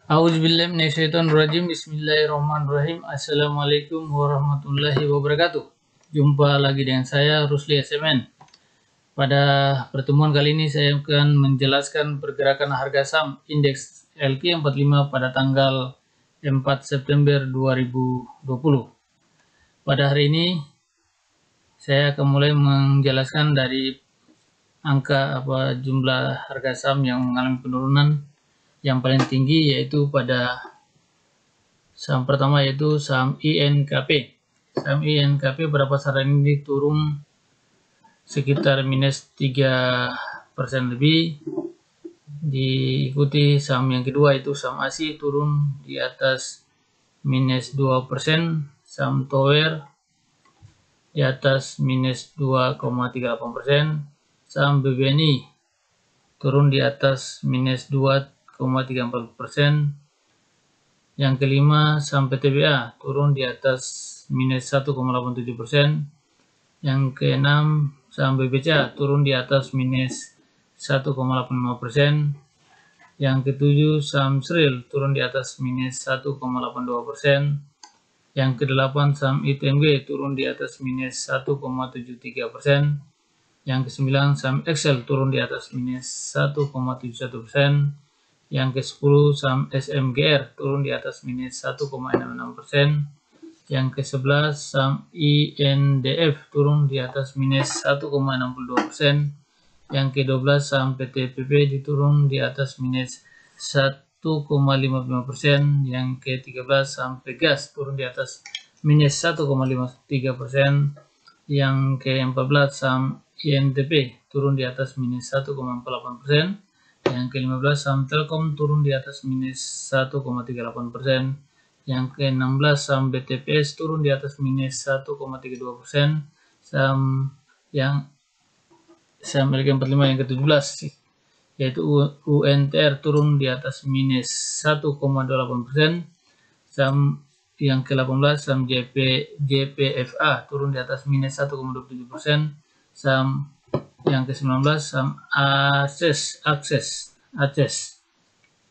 Auzubillahiminasyaitonirrajim. Bismillahirrahmanirrahim. Assalamualaikum warahmatullahi wabarakatuh. Jumpa lagi dengan saya Rusli SMN. Pada pertemuan kali ini saya akan menjelaskan pergerakan harga saham indeks LQ45 pada tanggal 4 September 2020. Pada hari ini saya akan mulai menjelaskan dari angka jumlah harga saham yang mengalami penurunan yang paling tinggi, yaitu pada saham pertama, yaitu saham INKP. Saham INKP pada pasaran ini turun sekitar minus 3% lebih. Diikuti saham yang kedua, yaitu saham ASI, turun di atas minus 2%. Saham Tower di atas minus 2,38%. Saham BBNI turun di atas minus 2,34%. Yang kelima, saham PTBA turun di atas minus 1,87%. Yang keenam, saham BBCA turun di atas minus 1,85%. Yang ketujuh, saham Sril turun di atas minus 1,82%. Yang kedelapan, saham ITMG turun di atas minus 1,73%. Yang kesembilan, saham Excel turun di atas minus 1,71%. Yang ke-10, saham SMGR turun di atas minus 1,66%. Yang ke-11, saham INDF turun di atas minus 1,62%. Yang ke-12, saham PTPP turun di atas minus 1,55%. Yang ke-13, saham Pegas turun di atas minus 1,53%. Yang ke-14, saham INTP turun di atas minus 1,48%. Yang ke-15, saham Telkom turun di atas minus 1,38%. Yang ke-16, saham BTPS turun di atas minus 1,32%. Saham LQ45 yang ke-17, yaitu UNTR turun di atas minus 1,28%. Saham yang ke-18, saham JPFA turun di atas minus 1,27%. Saham yang ke-19, saham Akses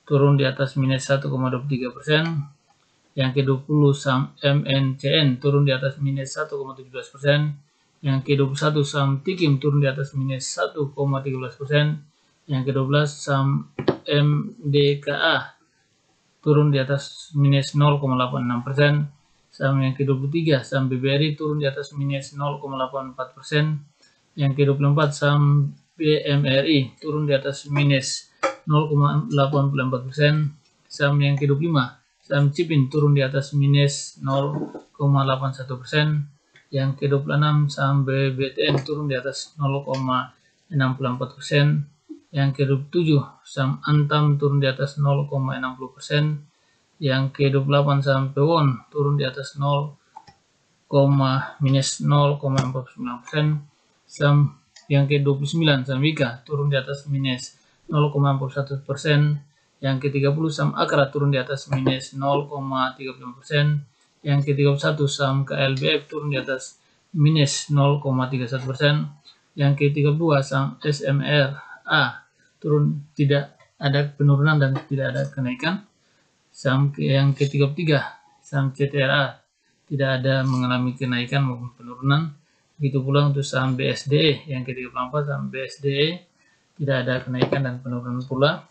turun di atas minus 1,23%. Yang ke-20, saham MNCN turun di atas minus 1,17%. Yang ke-21, saham Tikim turun di atas minus 1,13%. Yang ke-12, saham MDKA turun di atas minus 0,86%. Saham yang ke-23, saham BBRI turun di atas minus 0,84%. Yang ke-24, saham BMRI turun di atas minus 0,84%. Saham yang ke-25, saham Cipin turun di atas minus 0,81%. Yang ke-26, saham BBTN turun di atas 0,64%. Yang ke-27, saham Antam turun di atas 0,60%. Yang ke-28, saham Pewon turun di atas minus 0,49%. Saham yang ke-29, saham Wika turun di atas minus 0,41%. Yang ke-30, saham Akra turun di atas minus 0,35%. Yang ke-31, saham KLBF turun di atas minus 0,31%. Yang ke-32, saham SMRA turun, tidak ada penurunan dan tidak ada kenaikan. Saham yang ke-33, saham CTRA tidak ada mengalami kenaikan maupun penurunan. Begitu pula untuk saham BSDE yang ke-34, saham BSDE tidak ada kenaikan dan penurunan pula.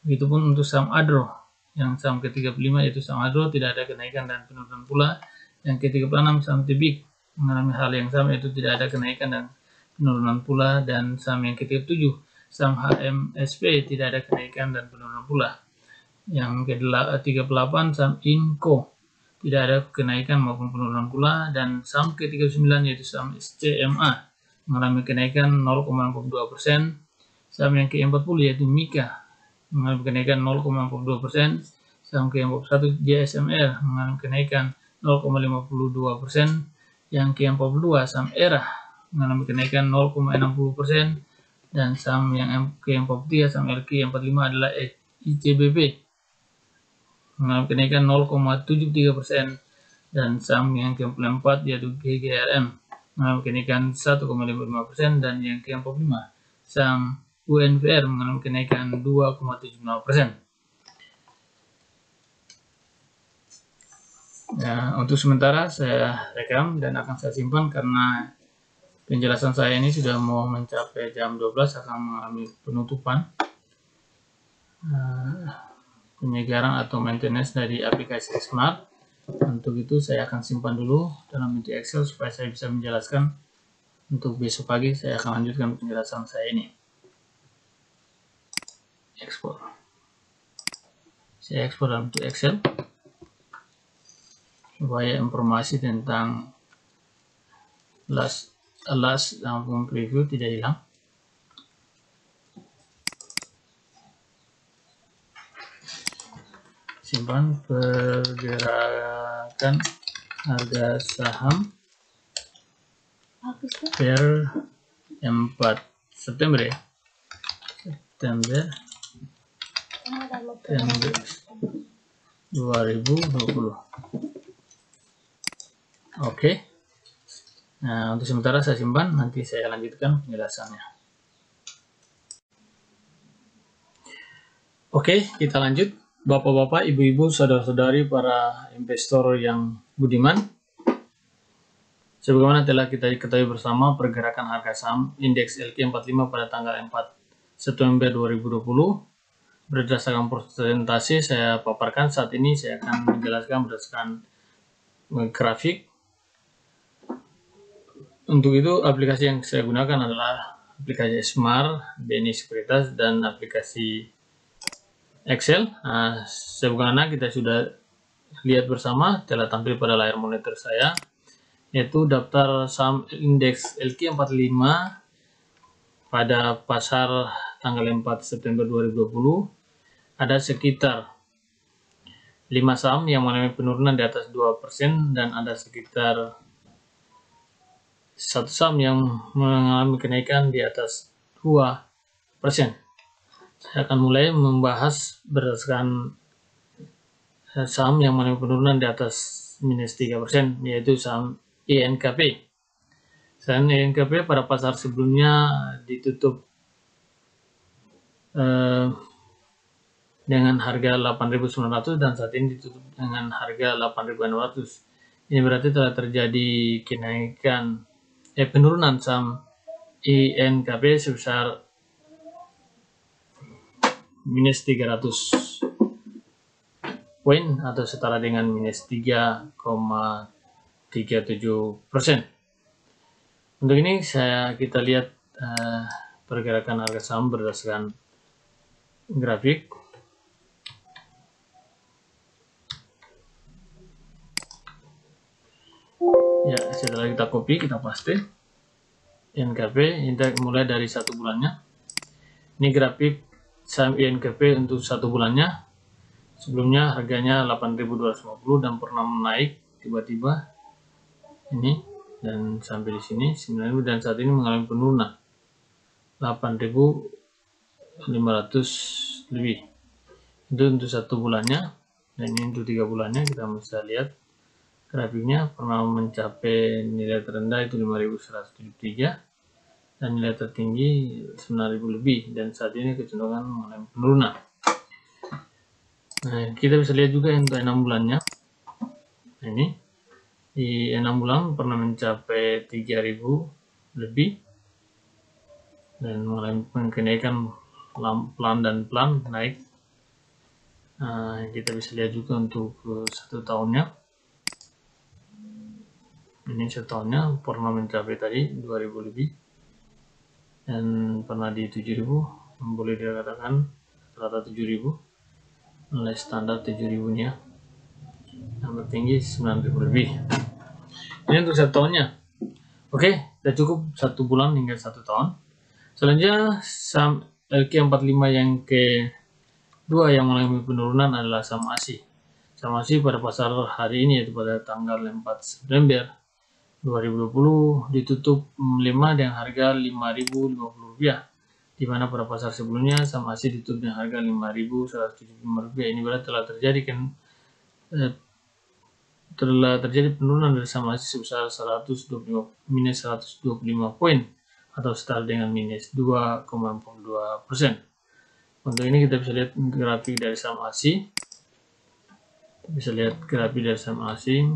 Begitupun untuk saham Adro yang saham ke-35, yaitu saham Adro tidak ada kenaikan dan penurunan pula. Yang ke-36, saham Tibik mengalami hal yang sama, yaitu tidak ada kenaikan dan penurunan pula. Dan saham yang ke-37, saham HMSP tidak ada kenaikan dan penurunan pula. Yang ke-38, saham Inco tidak ada kenaikan maupun penurunan pula. Dan saham ke-39, yaitu saham SCMA mengalami kenaikan 0,62%. Saham yang ke-40, yaitu Mika mengalami kenaikan 0,42%. Saham ke-41 JSMR mengalami kenaikan 0,52%. Yang ke-42, saham ERA mengalami kenaikan 0,60%. Dan saham yang ke-43, saham LQ45 adalah ICBP mengalami kenaikan 0,73%. Dan saham yang ke-44 yaitu GGRM mengalami kenaikan 1,55%. Dan yang ke-45, saham UNVR mengalami kenaikan 2,75%. Ya, untuk sementara saya rekam dan akan saya simpan karena penjelasan saya ini sudah mau mencapai jam 12 akan mengalami penutupan penyegaran atau maintenance dari aplikasi Smart. Untuk itu saya akan simpan dulu dalam bentuk Excel supaya saya bisa menjelaskan. Untuk besok pagi saya akan lanjutkan penjelasan saya ini. Ekspor. Saya ekspor dalam bentuk Excel supaya informasi tentang last maupun preview tidak hilang. Simpan pergerakan harga saham per 4 September ya. September 2020. Oke. Nah, untuk sementara saya simpan, nanti saya lanjutkan penjelasannya. Oke, kita lanjut. Bapak-bapak, ibu-ibu, saudara-saudari, para investor yang budiman. Sebagaimana telah kita ketahui bersama, pergerakan harga saham indeks LQ45 pada tanggal 4 September 2020 berdasarkan persentase saya paparkan saat ini. Saya akan menjelaskan berdasarkan grafik. Untuk itu, aplikasi yang saya gunakan adalah aplikasi Smart, BNI Sekuritas, dan aplikasi Excel. Nah, sebagaimana kita sudah lihat bersama, telah tampil pada layar monitor saya, yaitu daftar saham indeks LQ45 pada pasar tanggal 4 September 2020 ada sekitar 5 saham yang mengalami penurunan di atas 2% dan ada sekitar 1 saham yang mengalami kenaikan di atas 2%. Saya akan mulai membahas berdasarkan saham yang mengalami penurunan di atas minus 3%, yaitu saham INKP. Saham INKP pada pasar sebelumnya ditutup dengan harga 8.900 dan saat ini ditutup dengan harga 8.600. Ini berarti telah terjadi kenaikan penurunan saham INKP sebesar minus 300 poin atau setara dengan minus 3,37%. Untuk ini kita lihat pergerakan harga saham berdasarkan grafik. Ya, setelah kita copy, kita paste INKP, indeks mulai dari 1 bulannya. Ini grafik saham INKP untuk 1 bulannya. Sebelumnya harganya 8.250 dan pernah naik tiba-tiba ini dan sampai di sini 9.000 dan saat ini mengalami penurunan 8.500 lebih. Itu untuk 1 bulannya, dan ini untuk 3 bulannya. Kita bisa lihat grafiknya pernah mencapai nilai terendah itu 5.173 dan nilai tertinggi 9.000 lebih, dan saat ini kecenderungan mengalami penurunan. Nah, kita bisa lihat juga untuk 6 bulannya. Nah, ini di 6 bulan pernah mencapai 3.000 lebih dan mengalami kenaikan pelan dan pelan naik. Nah, kita bisa lihat juga untuk 1 tahunnya. Ini 1 tahunnya pernah mencapai tadi 2.000 lebih dan pernah di 7.000, boleh dikatakan rata 7.000, nilai standar 7.000 nya, yang tertinggi 9.000 lebih. Ini untuk 1 tahunnya. Oke, sudah cukup 1 bulan hingga 1 tahun. Selanjutnya saham LQ45 yang kedua yang mengalami penurunan adalah saham ASI. Saham ASI pada pasar hari ini, yaitu pada tanggal 4 September 2020 ditutup 5 dengan harga Rp5.050, di mana pada pasar sebelumnya saham ASI ditutup dengan harga Rp5.175. Ini berarti telah terjadi penurunan dari saham ASI sebesar minus 125 poin atau setara dengan minus 2,42%. Untuk ini kita bisa lihat grafik dari saham ASI. Kita bisa lihat grafik dari saham asing.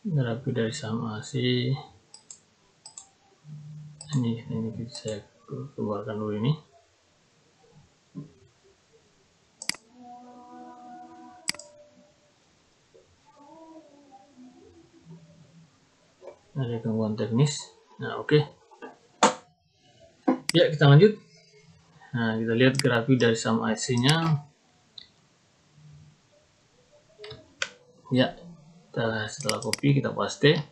Grafik dari saham asing. Ini saya keluarkan dulu ini. Ada gangguan teknis. Nah, oke. Ya, kita lanjut. Nah, kita lihat grafik dari saham IC-nya. Ya, setelah copy kita paste.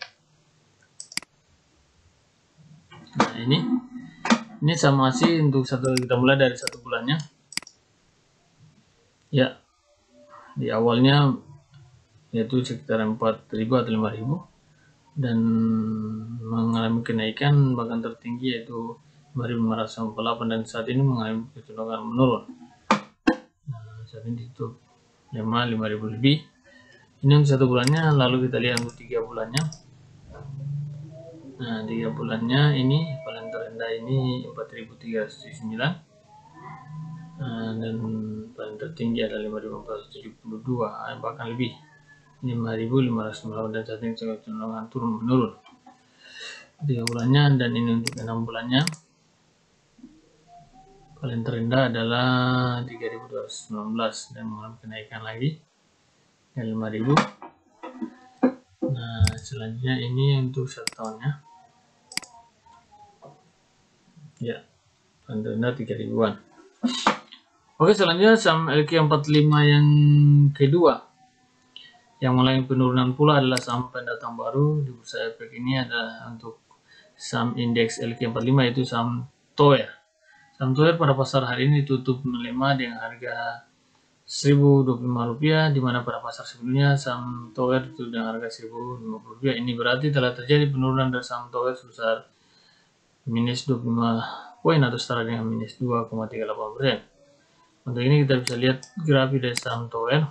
Nah, ini saham IC untuk kita mulai dari 1 bulannya. Ya, di awalnya yaitu sekitar 4.000 atau 5.000 dan mengalami kenaikan bahkan tertinggi yaitu 5.598 dan saat ini mengalami kecenderungan menurun. Nah, saat ini ditutup 5.000 lebih. Ini untuk 1 bulannya. Lalu kita lihat untuk 3 bulannya. Nah, 3 bulannya ini paling terendah ini 4.309 dan paling tertinggi adalah 5.472 bahkan lebih 5.598 dan saat ini kecenderungan turun menurun 3 bulannya. Dan ini untuk 6 bulannya paling terendah adalah 3.219 dan mengalami kenaikan lagi ya 5.000. Nah, selanjutnya ini untuk 1 tahunnya ya paling terendah 3.000-an. Oke, selanjutnya saham LQ45 yang kedua yang mulai penurunan pula adalah saham pendatang baru di bursa efek. Ini ada untuk saham indeks LQ45 yaitu saham TOER. Saham TOER pada pasar hari ini tutup melemah dengan harga Rp1.025, di mana pada pasar sebelumnya saham TOER tutup dengan harga Rp1.050. Ini berarti telah terjadi penurunan dari saham TOER sebesar minus 25 poin atau setara dengan minus 2,38%. Untuk ini kita bisa lihat grafik dari saham TOER.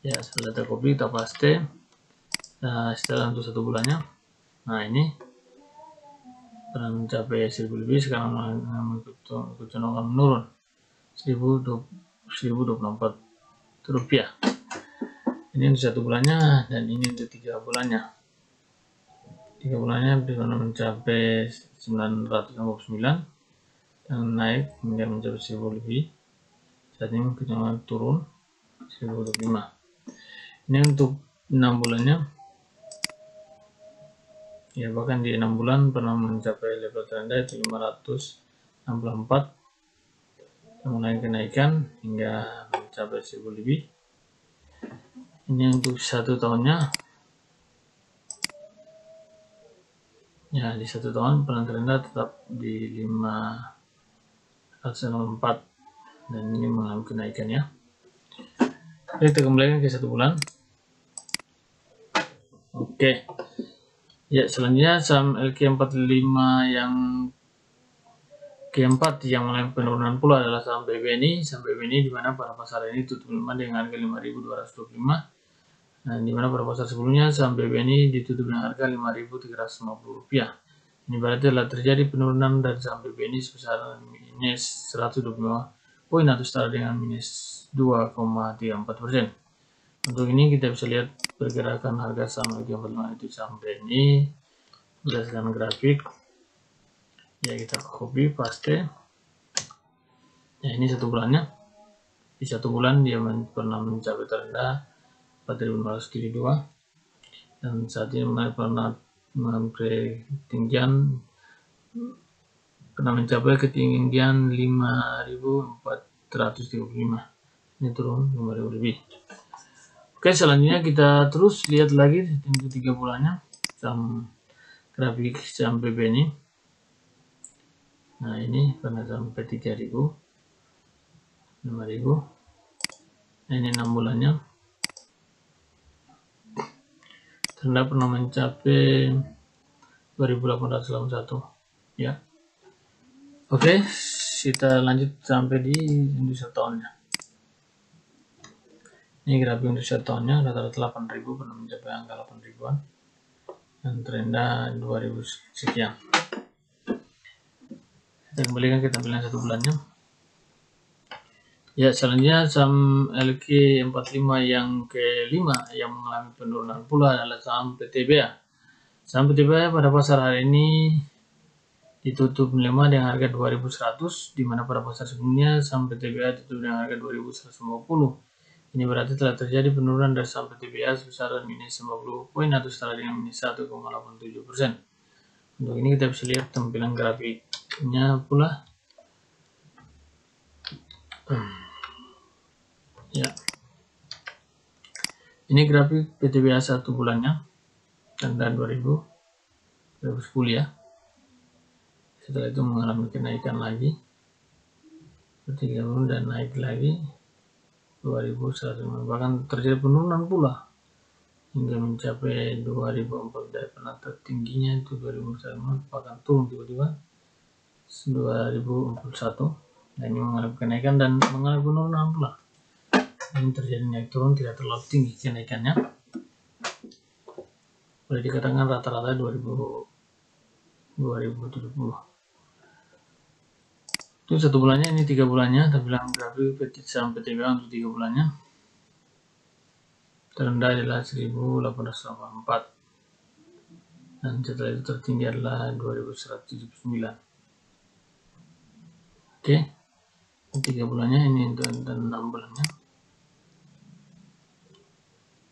Ya, setelah tercopy kita paste. Nah, setelah untuk 1 bulannya. Nah, ini pernah mencapai 1.000 lebih, sekarang kecenderungan menurun Rp1.024. Ini untuk 1 bulannya dan ini untuk 3 bulannya. 3 bulannya pernah mencapai 959 dan naik hingga mencapai 1.000 lebih. Saat ini kecenderungan turun 1.025. Ini untuk 6 bulannya. Ya, bahkan di 6 bulan pernah mencapai level terendah itu 564 dan mulai kenaikan hingga mencapai 1.000 lebih. Ini untuk 1 tahunnya. Ya, di 1 tahun pernah terendah tetap di 504 dan ini mengalami kenaikan ya. Kita kembali ke 1 bulan. Oke. Ya, selanjutnya saham LQ45 yang keempat yang mulai penurunan pula adalah saham BBNI. Saham BBNI di mana pada pasar ini tutup melemah dengan harga 5.225. Dan di mana pada pasar sebelumnya saham BBNI ditutup dengan harga Rp5.350. Ini berarti telah terjadi penurunan dari saham BBNI sebesar minus 125 poin atau setara dengan minus 2,34%. Untuk ini kita bisa lihat pergerakan harga saham LQ45 itu saham BNI berdasarkan grafik. Ya, kita copy paste. Ya, ini 1 bulannya. Di 1 bulan dia pernah mencapai terendah 4.572 dan saat ini pernah mencapai ketinggian 5.435. Ini turun 5.000 lebih. Oke, selanjutnya kita terus lihat lagi untuk 3 bulannya saham grafik saham BBNI. Nah, ini pernah sampai 3.000, 5.000. Nah, ini 6 bulannya. Terendah pernah mencapai 2.881 ya. Oke, kita lanjut sampai di industri tahunnya. Ini grafik untuk 1 tahunnya rata-rata 8.000, pernah mencapai angka 8.000-an dan terendah 2.000 sekian. Kita kembalikan ke tampilan 1 bulannya. Ya, selanjutnya saham LQ45 yang ke-5 yang mengalami penurunan pula adalah saham PTBA. Saham PTBA pada pasar hari ini ditutup melemah dengan harga 2100, di mana pada pasar sebelumnya saham PTBA ditutup dengan harga 2150. Ini berarti telah terjadi penurunan dari saham PTBA sebesar minus 50 poin atau setara dengan minus 1,87%. Untuk ini kita bisa lihat tampilan grafiknya pula. Ya, ini grafik PTBA 1 bulannya tanggal 2010 ya. Setelah itu mengalami kenaikan lagi 30 dan naik lagi 2100, bahkan terjadi penurunan pula hingga mencapai 2004. dari pernah tertingginya itu 2001, bahkan turun tiba-tiba 2041. Nah, ini mengalami kenaikan dan mengalami penurunan pula. Ini terjadi naik turun, tidak terlalu tinggi kenaikannya. Boleh dikatakan rata-rata 2070. Itu 1 bulannya, ini 3 bulannya. Tampilan grafik saham PTBA untuk 3 bulannya. Terendah adalah 1884 dan setelah itu tertinggi adalah 2179. Oke, 3 bulannya ini dan 6 bulannya.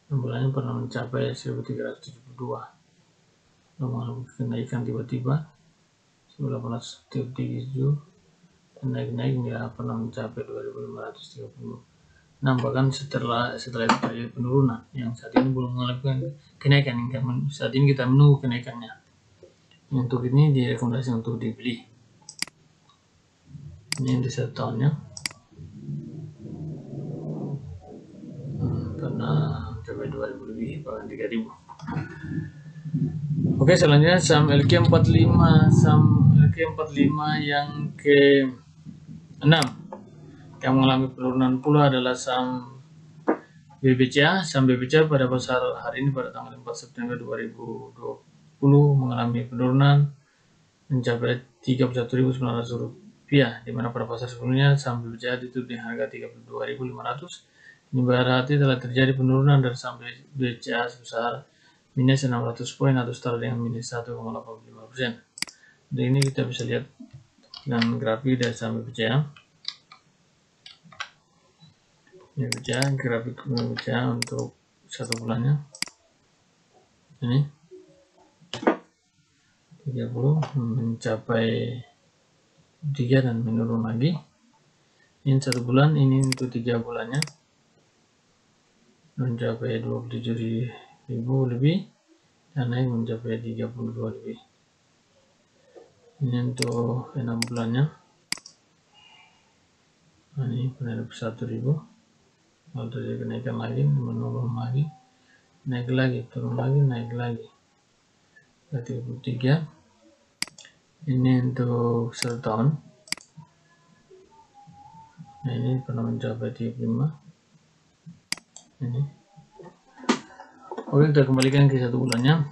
6 bulannya pernah mencapai 1372, lalu kenaikan tiba-tiba 1837 dan naik-naik hingga pernah mencapai 2530. Nah, bahkan setelah itu terjadi penurunan yang saat ini belum mengalami kenaikan. Saat ini kita menunggu kenaikannya. Untuk ini direkomendasi untuk dibeli. Ini di 1 tahunnya pernah mencapai 2000 lebih, bahkan 3000. Oke, selanjutnya saham LQ45. Saham LQ45 yang ke-6 yang mengalami penurunan pula adalah saham BBCA. Saham BBCA pada pasar hari ini pada tanggal 4 September 2020 mengalami penurunan mencapai Rp31.900, di mana pada pasar sebelumnya saham BBCA ditutup di harga 32.500. Ini berarti telah terjadi penurunan dari saham BBCA sebesar minus 600 poin atau setara dengan minus 1,85%. Di ini kita bisa lihat dengan grafik dari saham BBCA. Grafik BBCA untuk 1 bulannya. Ini 30 mencapai 3 dan menurun lagi. Ini 1 bulan, ini untuk 3 bulannya mencapai 27.000 lebih dan naik mencapai 32 lebih. Ini untuk 6 bulannya. Nah, ini pernah 1.000, lalu terjadi kenaikan lagi, menurun lagi, naik lagi, turun lagi, naik lagi 33. Ini untuk 1 tahun. Nah, ini pernah mencapai 35. Ini. Oke, kita kembalikan ke 1 bulannya.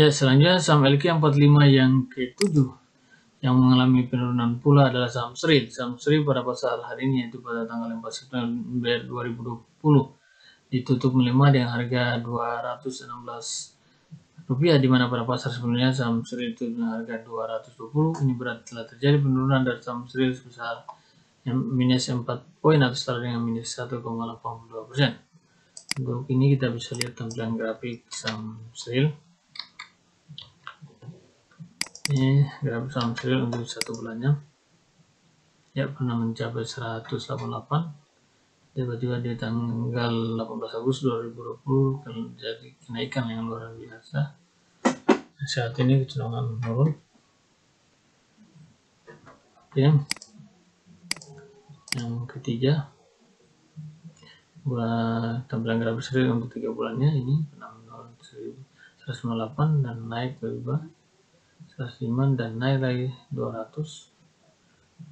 Ya, selanjutnya saham LQ45 yang ke-7 yang mengalami penurunan pula adalah saham SRIL. Saham SRIL pada pasar hari ini, yaitu pada tanggal 4 September 2020 ditutup melemah dengan harga Rp216, di mana pada pasar sebelumnya saham SRIL itu dengan harga 220. Ini berarti telah terjadi penurunan dari saham SRIL sebesar minus 4 poin atau setara dengan minus 1,82%. Untuk ini kita bisa lihat tampilan grafik saham SRIL. Ini grafik saham SRIL untuk 1 bulannya. Ya, pernah mencapai 188. Tiba-tiba di tanggal 18 Agustus 2020 terjadi kenaikan yang luar biasa. Saat ini kecenderungan menurun. Oke. Yang ketiga, tampilan grafik SRIL untuk 3 bulannya. Ini pernah menurun 198 dan naik tiba 105 dan naik lagi 200.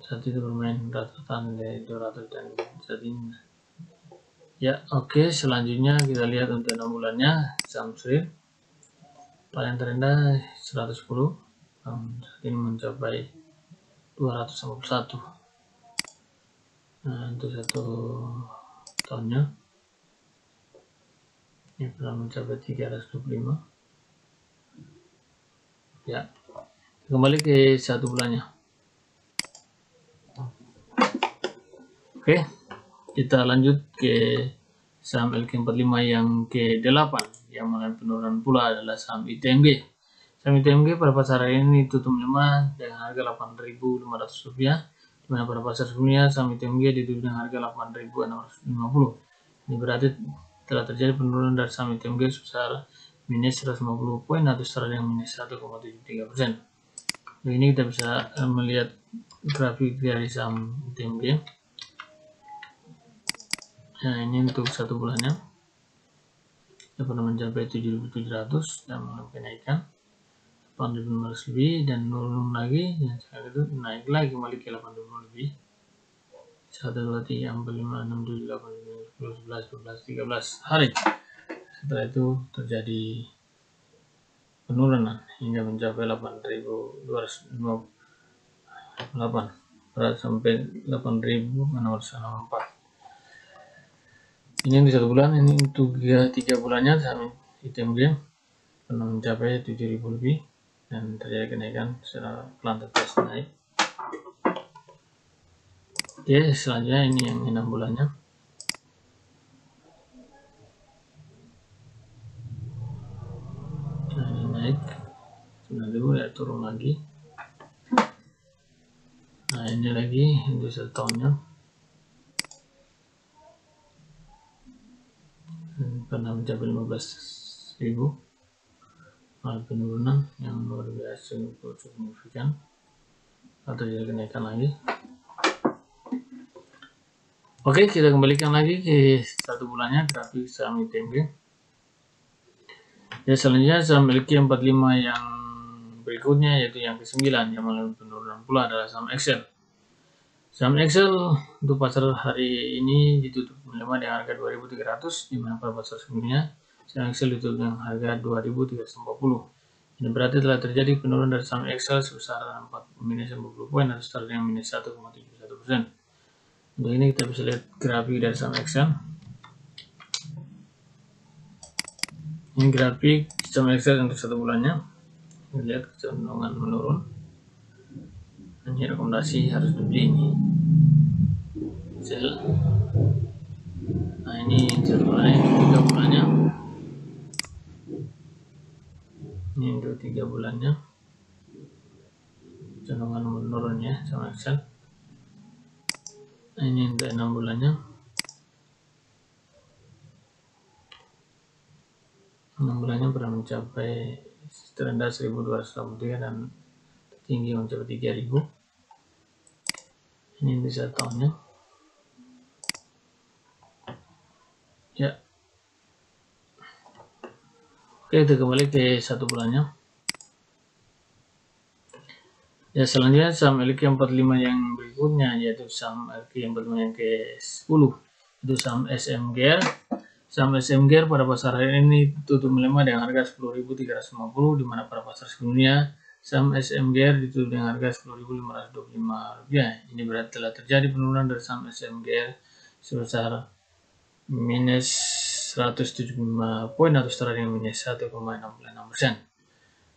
Saat itu bermain rata-rata dari 200 dan saat ini. Ya, oke, selanjutnya kita lihat untuk 6 bulannya saham SRIL. paling terendah 110, saat ini mencapai 251. Nah, untuk 1 tahunnya ini pernah mencapai 325. Ya, kembali ke 1 bulannya. Oke, kita lanjut ke saham LQ45 yang ke-8 yang mengalami penurunan pula adalah saham ITMG. Saham ITMG pada pasar hari ini tutup melemah dengan harga Rp8.500, di mana pada pasar sebelumnya saham ITMG ditutup dengan harga Rp8.650. Ini berarti telah terjadi penurunan dari saham ITMG sebesar minus 150 poin atau setara dengan minus 1,73%. Ini kita bisa melihat grafik dari saham ITMG. Nah, ini untuk 1 bulannya ya pernah mencapai 7.700 dan mengalami kenaikan 8.500 lebih dan turun lagi, dan sekarang itu naik lagi kembali ke 8.000 lebih. 1, 2, 3, 4, 5, 6, 7, 8, 9, 10, 11, 12, 13 hari. Setelah itu terjadi penurunan hingga mencapai 8.258 sampai 8.664. Ini di 1 bulan. Ini untuk 3 bulannya saham ITMG pernah mencapai 7.000 lebih dan terjadi kenaikan secara pelan terus naik. Oke, selanjutnya ini yang 6 bulannya. Nah, ini naik 9.000 ya, turun lagi. Nah, ini lagi untuk 1 tahunnya pernah mencapai 15.000. Penurunan yang luar biasa cukup signifikan atau jadi kenaikan lagi. Oke, kita kembalikan lagi ke 1 bulannya grafik saham ITMG. Ya, selanjutnya saham LQ45 yang berikutnya yaitu yang ke-9 yang mengalami penurunan pula adalah saham Excel. Saham Excel untuk pasar hari ini ditutup melemah dengan harga 2.300, di mana pada pasar sebelumnya saham Excel ditutup dengan harga 2.340. Ini berarti telah terjadi penurunan dari saham Excel sebesar minus 50 poin atau setara dengan minus 1,71%. Untuk ini kita bisa lihat grafik dari saham Excel. Ini grafik saham Excel untuk 1 bulannya. Kita lihat kecenderungan menurun. Ini rekomendasi harus dibeli ini. Sell. Nah, ini 1 bulannya, 3 bulannya. Ini untuk 3 bulannya. Kecenderungan menurun ya sama Excel. Nah, ini untuk 6 bulannya. 6 bulannya pernah mencapai terendah 1.283 dan tinggi mencapai 3.000. Ini bisa tahunnya. Ya. Oke, kita kembali ke 1 bulannya. Ya, selanjutnya saham LQ45 yang berikutnya yaitu saham LQ45 yang ke-10 itu saham SMGR. Saham SMGR pada pasar hari ini tutup melemah dengan harga 10.350, di mana pada pasar sebelumnya saham SMGR ditutup dengan harga 10.525 rupiah. Ini berarti telah terjadi penurunan dari saham SMGR sebesar minus 175 poin atau setara dengan minus 1,66%.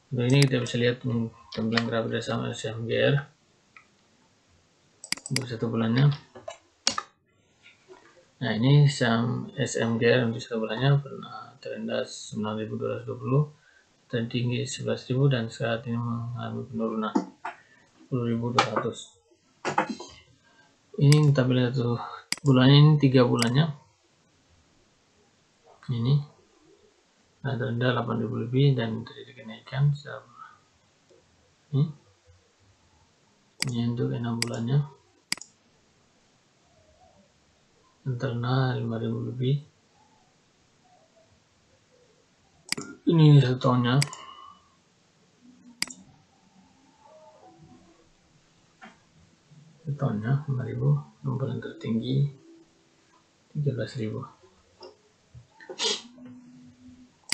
Untuk ini kita bisa lihat tampilan grafik dari saham SMGR untuk 1 bulannya. Nah, ini saham SMGR untuk 1 bulannya pernah terendah 9.220 dan tinggi 11.000 dan saat ini mengalami penurunan 10.200. Ini tampilan 1 bulannya, ini 3 bulannya. Ini terendah 8.000 lebih dan terjadi kenaikan. Ini untuk 6 bulannya. Terendah 5.000 lebih. Ini 1 tahunnya. Tahunnya 5.000, yang paling tertinggi 13.000.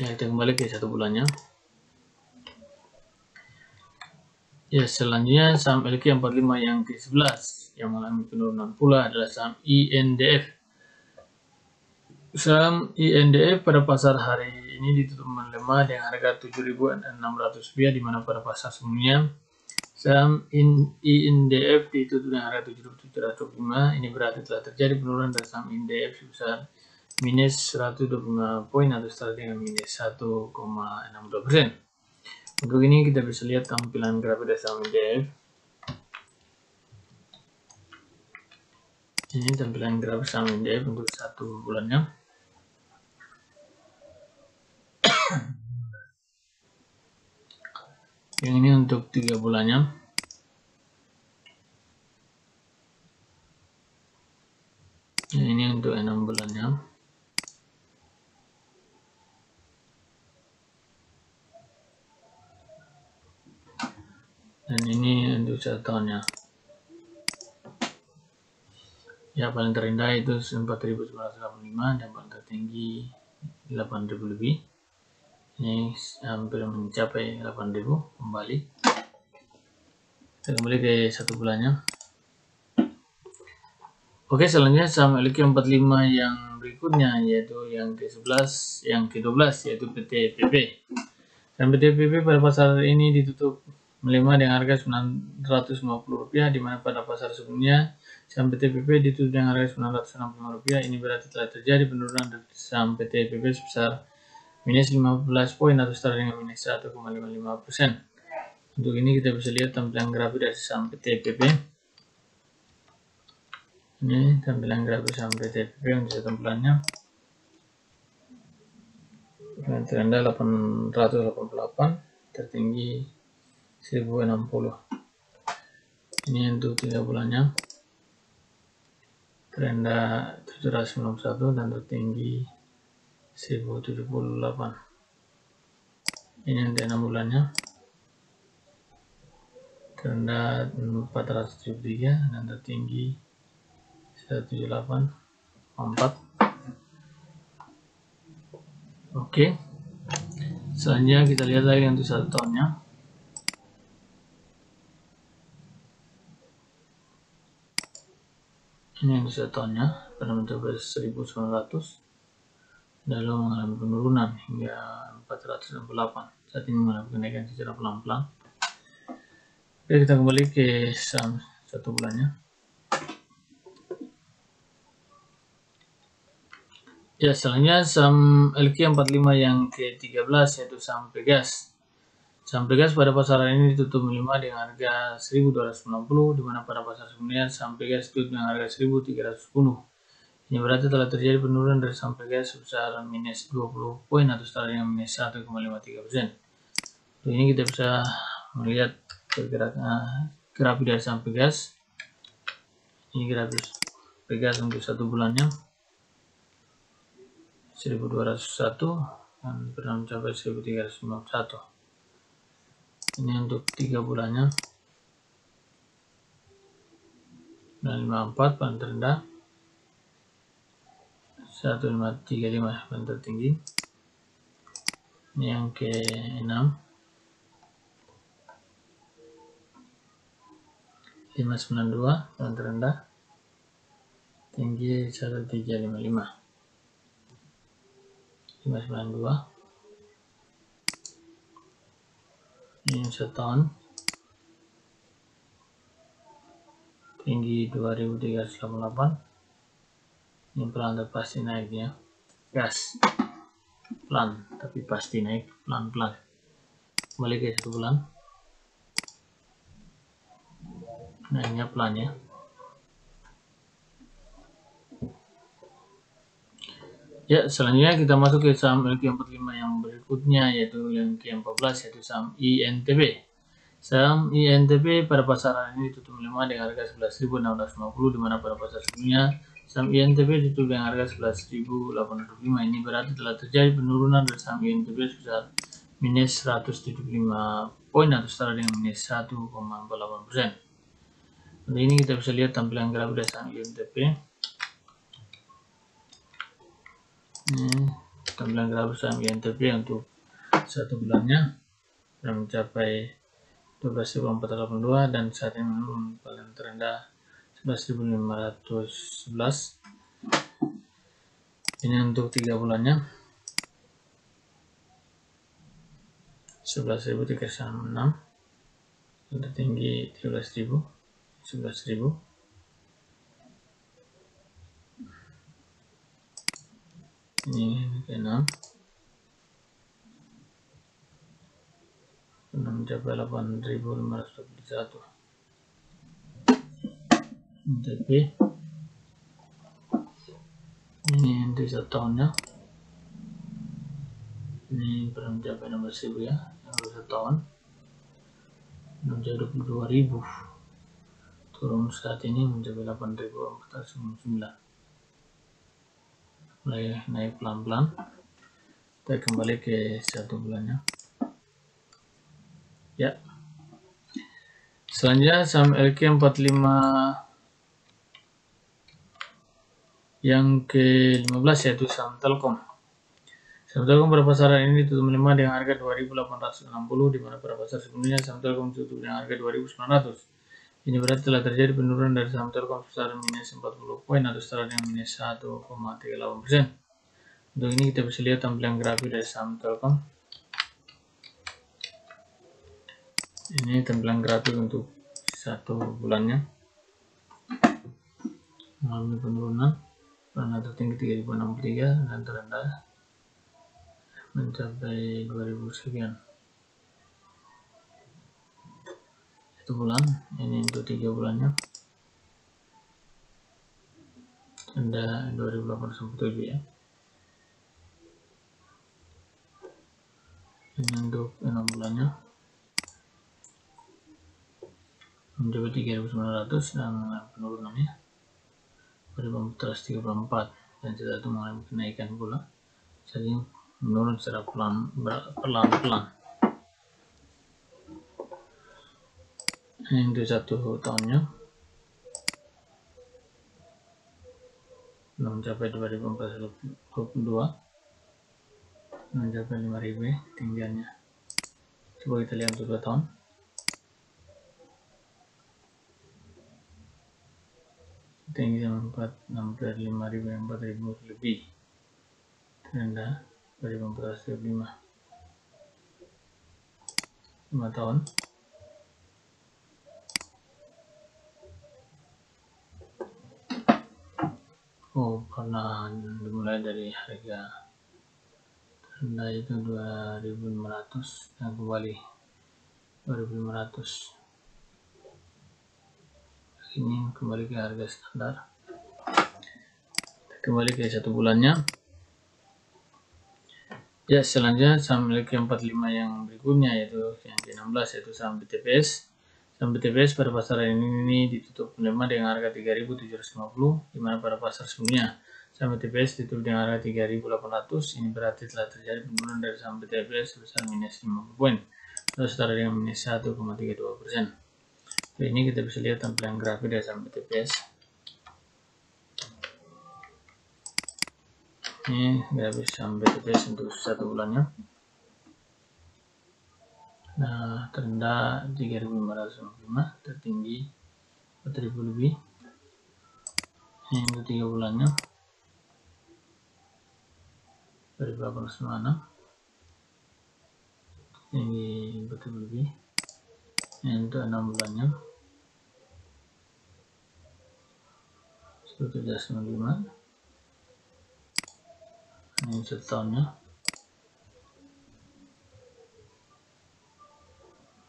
Ya, kita kembali ke 1 bulannya. Ya, selanjutnya saham LQ45 yang ke-11 yang mengalami penurunan pula adalah saham INDF. Saham INDF pada pasar hari ini ditutup melemah dengan harga Rp7.600, di mana pada pasar sebelumnya saham INDF ditutup dengan harga Rp7.705. Ini berarti telah terjadi penurunan dari saham INDF sebesar minus 125 poin atau setara dengan minus 1,62%. Untuk ini kita bisa lihat tampilan grafik dari saham INDF. Ini tampilan grafik saham INDF untuk 1 bulannya. Yang ini untuk 3 bulannya. Yang ini untuk 6 bulannya. Dan ini untuk 1 tahunnya. Ya, paling terendah itu 4.985 dan paling tertinggi 8.000 lebih. Ini hampir mencapai 8.000 kembali. Kita kembali ke 1 bulannya. Oke, selanjutnya saham LQ45 yang berikutnya yaitu yang ke-11, yang ke-12 yaitu PT PP. Dan PT PP pada pasar ini ditutup melemah dengan harga Rp950, di mana pada pasar sebelumnya saham PT PP ditutup dengan harga Rp965. Ini berarti telah terjadi penurunan dari saham PT PP sebesar minus 15 poin atau setara dengan minus 1,55%. Untuk ini kita bisa lihat tampilan grafik dari saham PT PP. Ini tampilan grafik saham PT PP untuk tampilannya. Yang terendah 888, tertinggi 1060. Ini untuk 3 bulannya. Terendah 791 dan tertinggi 1078. Ini untuk 6 bulannya. Terendah 473 dan tertinggi 178,4. Oke. Selanjutnya kita lihat lagi untuk 1 tahunnya. Ini yang 1 tahunnya pada mencapai 1.900, lalu mengalami penurunan hingga 468. Saat ini mengalami kenaikan secara pelan-pelan. Oke, kita kembali ke saham 1 bulannya. Ya, selanjutnya saham LQ45 yang ke-13 yaitu saham Pegas. Saham Pegas pada pasar ini ditutup melemah dengan harga 1.290, di mana pada pasar sebelumnya saham Pegas ditutup dengan harga 1.310. Ini berarti telah terjadi penurunan dari saham Pegas sebesar minus 20 poin atau setara dengan minus 1,53%. Untuk ini kita bisa melihat pergerakan grafik dari saham Pegas. Ini grafik Pegas untuk 1 bulannya 1.201 dan pernah mencapai 1.351. Ini untuk 3 bulannya. 954 paling terendah. 1535 paling tertinggi. Ini yang ke-6. 592 paling terendah. Tinggi 1355. 592. Ini 1 tahun, tinggi 2388. Ini pelan tapi pasti naiknya, gas pelan tapi pasti naik pelan-pelan. Kembali ke 1 bulan, naiknya pelan ya. Ya, selanjutnya kita masuk ke saham LQ45 yang berikutnya yaitu yang ke-14 yaitu saham INTB. Saham INTB pada pasar hari ini ditutup melemah dengan harga 11.650, di mana pada pasar sebelumnya saham INTB ditutup dengan harga 11.805. Ini berarti telah terjadi penurunan dari saham INTB sebesar minus 175 poin atau setara dengan minus 1,48%. Untuk ini kita bisa lihat tampilan grafik dari saham INTB. Ini tampilan grafik saham INTB untuk 1 bulannya sudah mencapai 12.482 dan saat ini menurun paling terendah 11.511. Ini untuk 3 bulannya 11.306, yang tertinggi 13.000, 11.000. Ini ke-6 mencapai 8.521. TP ini untuk 1 tahunnya, ini belum mencapai 16.000 ya, yang 1 tahun mencapai 22.000, turun saat ini mencapai 8.499, mulai naik pelan-pelan. Kita kembali ke 1 bulannya ya. Selanjutnya saham LQ45 yang ke-15 yaitu saham Telkom. Saham Telkom pada pasaran ini ditutup melemah dengan harga 2.860, di mana pada pasar sebelumnya saham Telkom ditutup dengan harga 2.900. Ini berarti telah terjadi penurunan dari saham Telkom sebesar minus 40 poin atau setara dengan minus 1,38%. Untuk ini kita bisa lihat tampilan grafik dari saham Telkom. Ini tampilan grafik untuk 1 bulannya, mengalami penurunan karena tertinggi 3.063 dan terendah mencapai 2.000 sekian. 1 bulan, ini untuk 3 bulannya ada 2.897 ya. Ini untuk 6 bulannya mencapai 3.900 dan penurunannya 434 dan setelah itu mengalami kenaikan pula. Jadi menurun secara perlahan-lahan. Ini untuk 1 tahunnya mencapai 2.422, mencapai 5.000 tinggiannya. Coba kita lihat untuk 2 tahun. Tinggi hampir 5.000, 4.000 lebih, terendah 2.405. 5 tahun pernah dimulai dari harga terendah itu 2.500 dan kembali 2.500. Ini kembali ke harga standar. Kembali ke 1 bulannya ya. Selanjutnya saham LQ45 yang berikutnya yaitu yang ke-16 yaitu saham BTPS. Saham BTPS pada pasaran ini ditutup melemah dengan harga 3.750, di mana pada pasar sebelumnya saham BTPS ditutup dengan harga 3.800. Ini berarti telah terjadi penurunan dari saham BTPS sebesar minus 50 poin atau setara dengan minus 1,32%. Ini kita bisa lihat tampilan grafik dari saham BTPS. Ini grafik saham BTPS untuk 1 bulannya. Nah, terendah 3.555, tertinggi 4.000 lebih. Ini untuk 3 bulannya 2.896, tinggi 4.000 lebih. Ini untuk 6 bulannya 1.395. Ini 1 tahunnya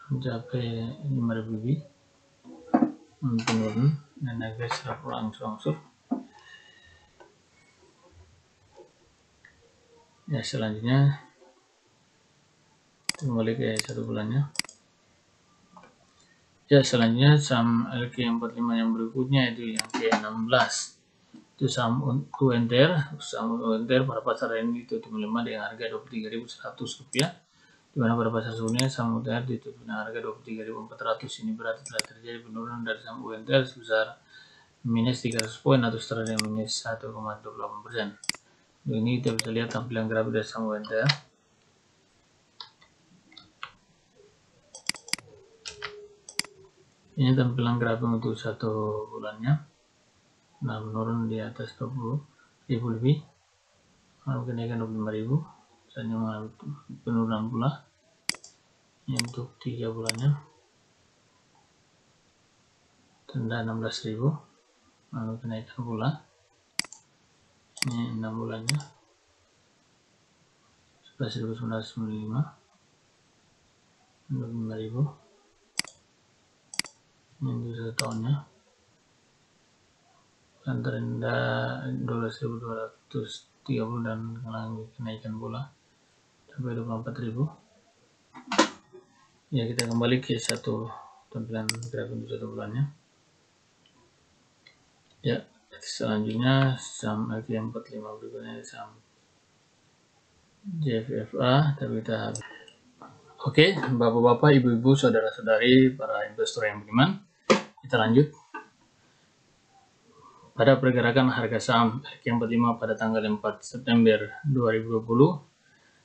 mencapai 5.000 lebih, menurun dan agak secara berangsur-angsur ya. Selanjutnya kembali ke 1 bulannya ya. Selanjutnya saham LQ45 yang berikutnya itu yang ke-16 itu saham UNTR. Saham UNTR pada pasar ini ditutup melemah dengan harga 23.100 rupiah, di mana pada pasar sebelumnya saham UNTR ditutup dengan harga 23.400. Ini berarti telah terjadi penurunan dari saham UNTR sebesar minus 300 poin atau setara dengan minus 1,28%. Untuk ini kita bisa lihat tampilan grafik dari saham UNTR. Ini tampilan grafik untuk 1 bulannya. Nah, menurun di atas 20.000 lebih, lalu kenaikan 25.000, misalnya mengalami penurunan pula. Ini untuk 3 bulannya, tanda 16.000, lalu kenaikan pula. Ini 6 bulannya, 11.995, 25.000. Ini untuk 1 tahunnya, yang terendah 12.230 dan kenaikan pula sampai 24.000. Ya, kita kembali ke satu tampilan grafik untuk 1 bulannya. Ya, selanjutnya saham LQ45 berikutnya saham JFFA. Oke, bapak-bapak, ibu-ibu, saudara-saudari, para investor yang beriman, kita lanjut. Pada pergerakan harga saham LQ45 pada tanggal 4 September 2020,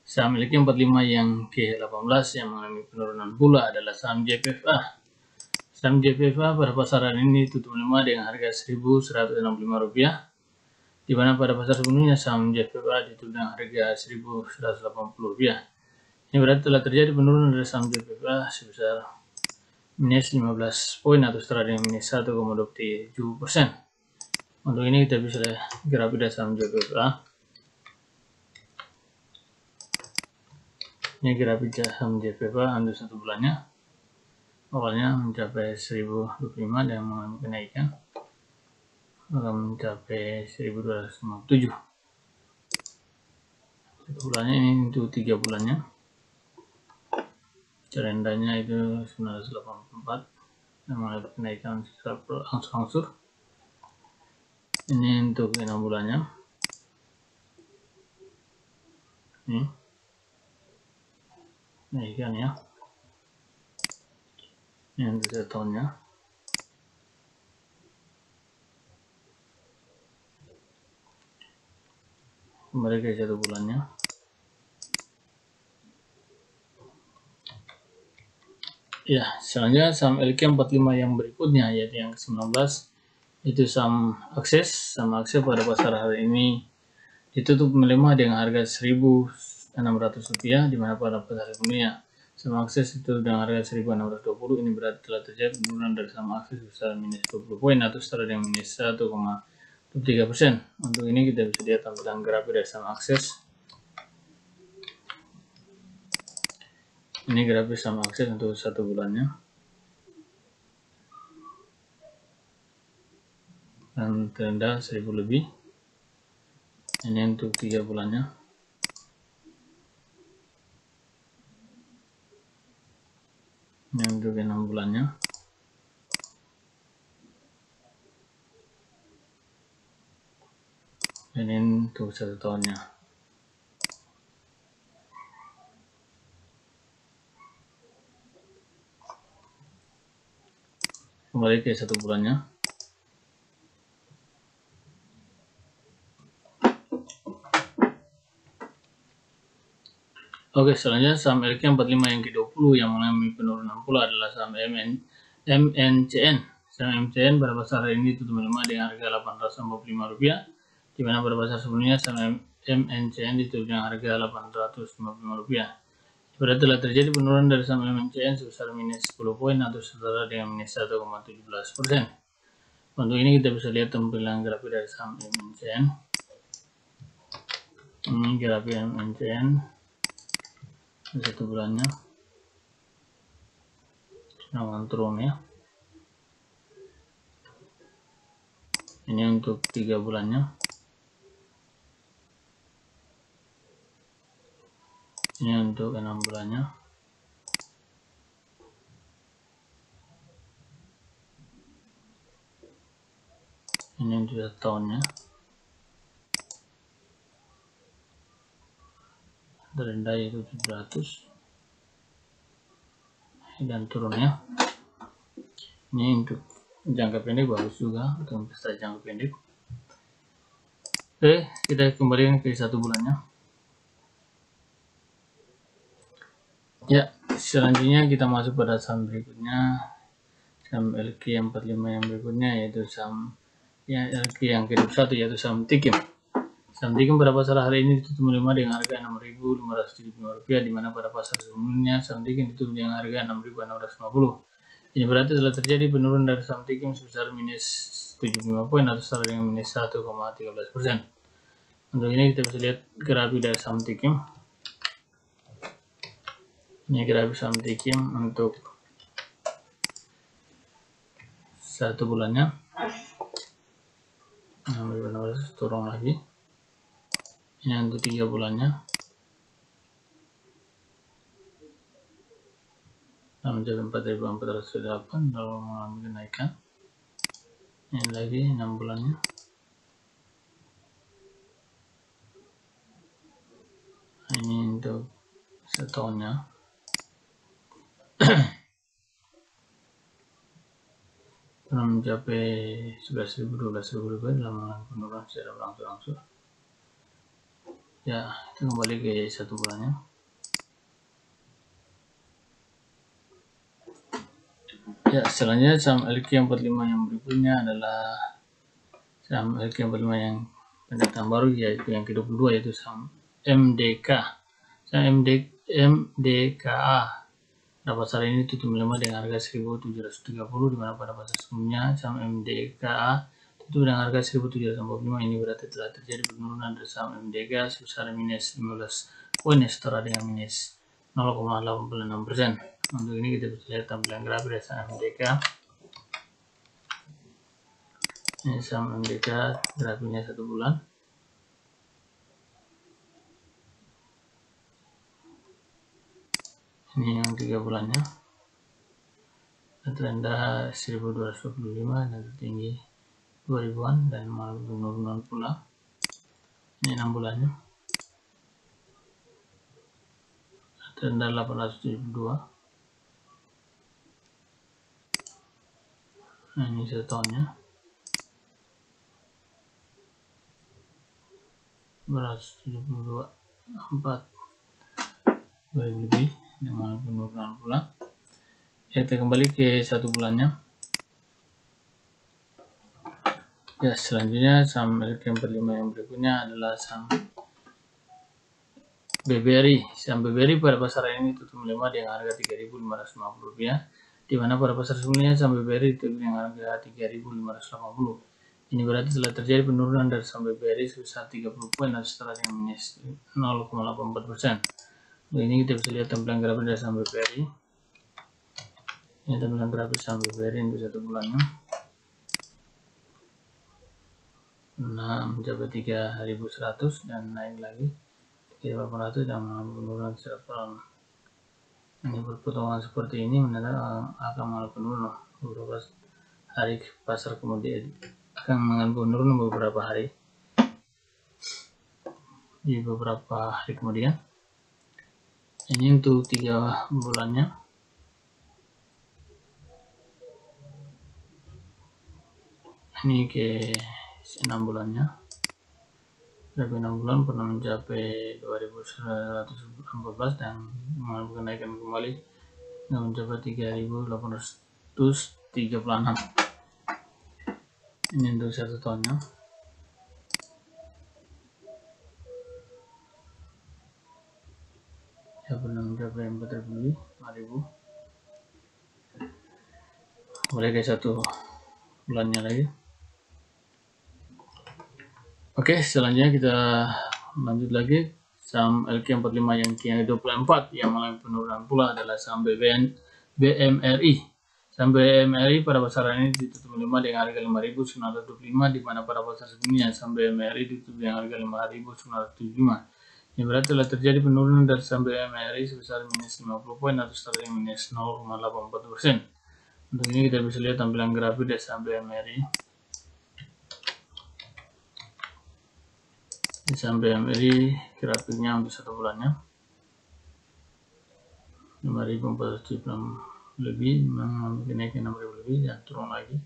saham LQ45 yang ke-18 yang mengalami penurunan pula adalah saham JFFA. Saham JFFA pada pasaran ini tutup melemah dengan harga Rp1.165, di mana pada pasar sebelumnya saham JFFA ditutup dengan harga Rp1.180. Ini berarti telah terjadi penurunan dari saham JFFA sebesar minus 15 poin atau setara dengan minus 1,27%. Untuk ini kita bisa lihat grafik dari saham JFFA. Ini grafik saham JFFA untuk 1 bulannya. Awalnya mencapai 1025 dan mengalami kenaikan akan mencapai 1257. 1 bulannya ini untuk 3 bulannya. Rendahnya itu 984 dan mengalami kenaikan angsur-angsur. Ini untuk 6 bulannya. Ini kenaikan ya. Ini untuk 1 tahunnya. Kembali ke 1 bulannya. Ya, selanjutnya saham LQ45 yang berikutnya, yaitu yang ke-19, itu saham Akses. Saham Akses pada pasar hari ini ditutup melemah dengan harga Rp1.600, di mana pada pasar sebelumnya saham Akses itu dengan harga Rp1.620. Ini berarti telah terjadi penurunan dari saham Akses besar minus 20 poin atau setara dengan minus 1,3%. Untuk ini kita bisa lihat tampilan grafik dari saham Akses. Ini grafik saham Akses untuk 1 bulannya. Dan terendah 1.000 lebih. Ini untuk 3 bulannya. Ini untuk 6 bulannya. Dan ini untuk 1 tahunnya. Kembali ke 1 bulannya. Oke, selanjutnya saham LQ45 yang ke-20 yang mengalami penurunan pula adalah saham MNCN. Saham MNCN pada pasar hari ini tutup melemah dengan harga Rp845, di mana pada pasar sebelumnya saham MNCN ditutup dengan harga Rp855. Berarti telah terjadi penurunan dari saham MNCN sebesar minus 10 poin atau setara dengan minus 1,17%. Untuk ini kita bisa lihat tampilan grafik dari saham MNCN. Ini grafik MNCN 1 bulannya. Sedang turun ya. Ini untuk 3 bulannya. Ini untuk 6 bulannya. Ini untuk 1 tahunnya. Terendah yaitu 700 dan turunnya. Ini untuk jangka pendek bagus juga untuk investasi jangka pendek. Oke, kita kembali ke 1 bulannya. Ya, selanjutnya kita masuk pada saham berikutnya. saham LQ yang 45 yang berikutnya yaitu saham LQ yang ke-21 yaitu saham Tikim. Saham Tikim pada pasar hari ini ditutup melemah dengan harga Rp6.575, di mana pada pasar sebelumnya saham Tikim ditutup dengan harga Rp6.650. Ini berarti telah terjadi penurunan dari saham Tikim sebesar minus 75 poin atau setara dengan minus 1,13%. Untuk ini kita bisa lihat grafik dari saham Tikim. Ini grafik saham Tikim untuk 1 bulannya. Nah, turun lagi. Ini untuk 3 bulannya. Nah, mencapai 4.408 lalu mengalami kenaikan. Ini lagi 6 bulannya. Nah, ini untuk setahunnya. Pernah mencapai 11.000, 12.000 rupiah dalam mengalami penurunan secara berangsur-angsur. Ya, kita kembali ke 1 bulannya. Ya, selanjutnya saham LQ yang 45 yang berikutnya adalah saham LQ yang 45 yang pendatang baru, yaitu yang ke-22 yaitu saham MDK. Saham MDKA pada pasar ini tutup melemah dengan harga 1.730, di mana pada pasar sebelumnya saham MDKA tutup dengan harga 1.745. Ini berarti telah terjadi penurunan dari saham MDK sebesar minus 15 poin setara dengan minus 0,86%. Untuk ini kita bisa lihat tampilan grafik dari saham MDK. Ini saham MDK grafiknya 1 bulan. Ini yang 3 bulannya. Terendah 1.225 dan tertinggi 2000-an dan malah penurunan pula. Ini 6 bulannya. Terendah 872. Nah, ini 1 tahunnya. 172 4 2000 lebih dengan penurunan pula. Kita kembali ke 1 bulannya. Ya, selanjutnya saham LQ yang 45 yang berikutnya adalah saham BBRI. Saham BBRI pada pasar ini tutup melemah dengan harga Rp3.550, di mana pada pasar sebelumnya saham BBRI tutup dengan harga Rp3.580. Ini berarti telah terjadi penurunan dari saham BBRI sebesar 30 poin atau setara dengan minus 0,84%. Untuk ini kita bisa lihat tampilan grafik dari saham BBRI. Ini tampilan grafik saham BBRI untuk 1 bulannya. Nah, mencapai 3.100 dan naik lagi 3.800 dan mengalami penurunan secara pelan. Ini perpotongan seperti ini menandakan akan mengalami penurunan beberapa hari. Pasar kemudian akan mengalami penurunan beberapa hari. Di beberapa hari kemudian. Ini untuk 3 bulannya. Ini ke 6 bulannya. Dari 6 bulan pernah mencapai 2.914 dan mengalami kenaikan kembali dan mencapai 3.836. Ini untuk 1 tahunnya. Ya, pernah mencapai 4.000 lebih, 5.000. Boleh ke 1 bulannya lagi. Oke, selanjutnya kita lanjut lagi. Saham LQ 45 yang ke-24 yang mengalami penurunan pula adalah saham BMRI. Saham BMRI pada pasar ini ditutup melemah dengan harga Rp5.925, di mana pada pasar sebelumnya saham BMRI ditutup dengan harga Rp5.975. Ini berarti telah terjadi penurunan dari saham BMRI sebesar minus 50 poin atau setara dengan minus 0,84%. Untuk ini kita bisa lihat tampilan grafik dari saham BMRI. Saham BMRI grafiknya untuk 1 bulannya 5.476 lebih, mengalami kenaikan 6.000 lebih dan turun lagi.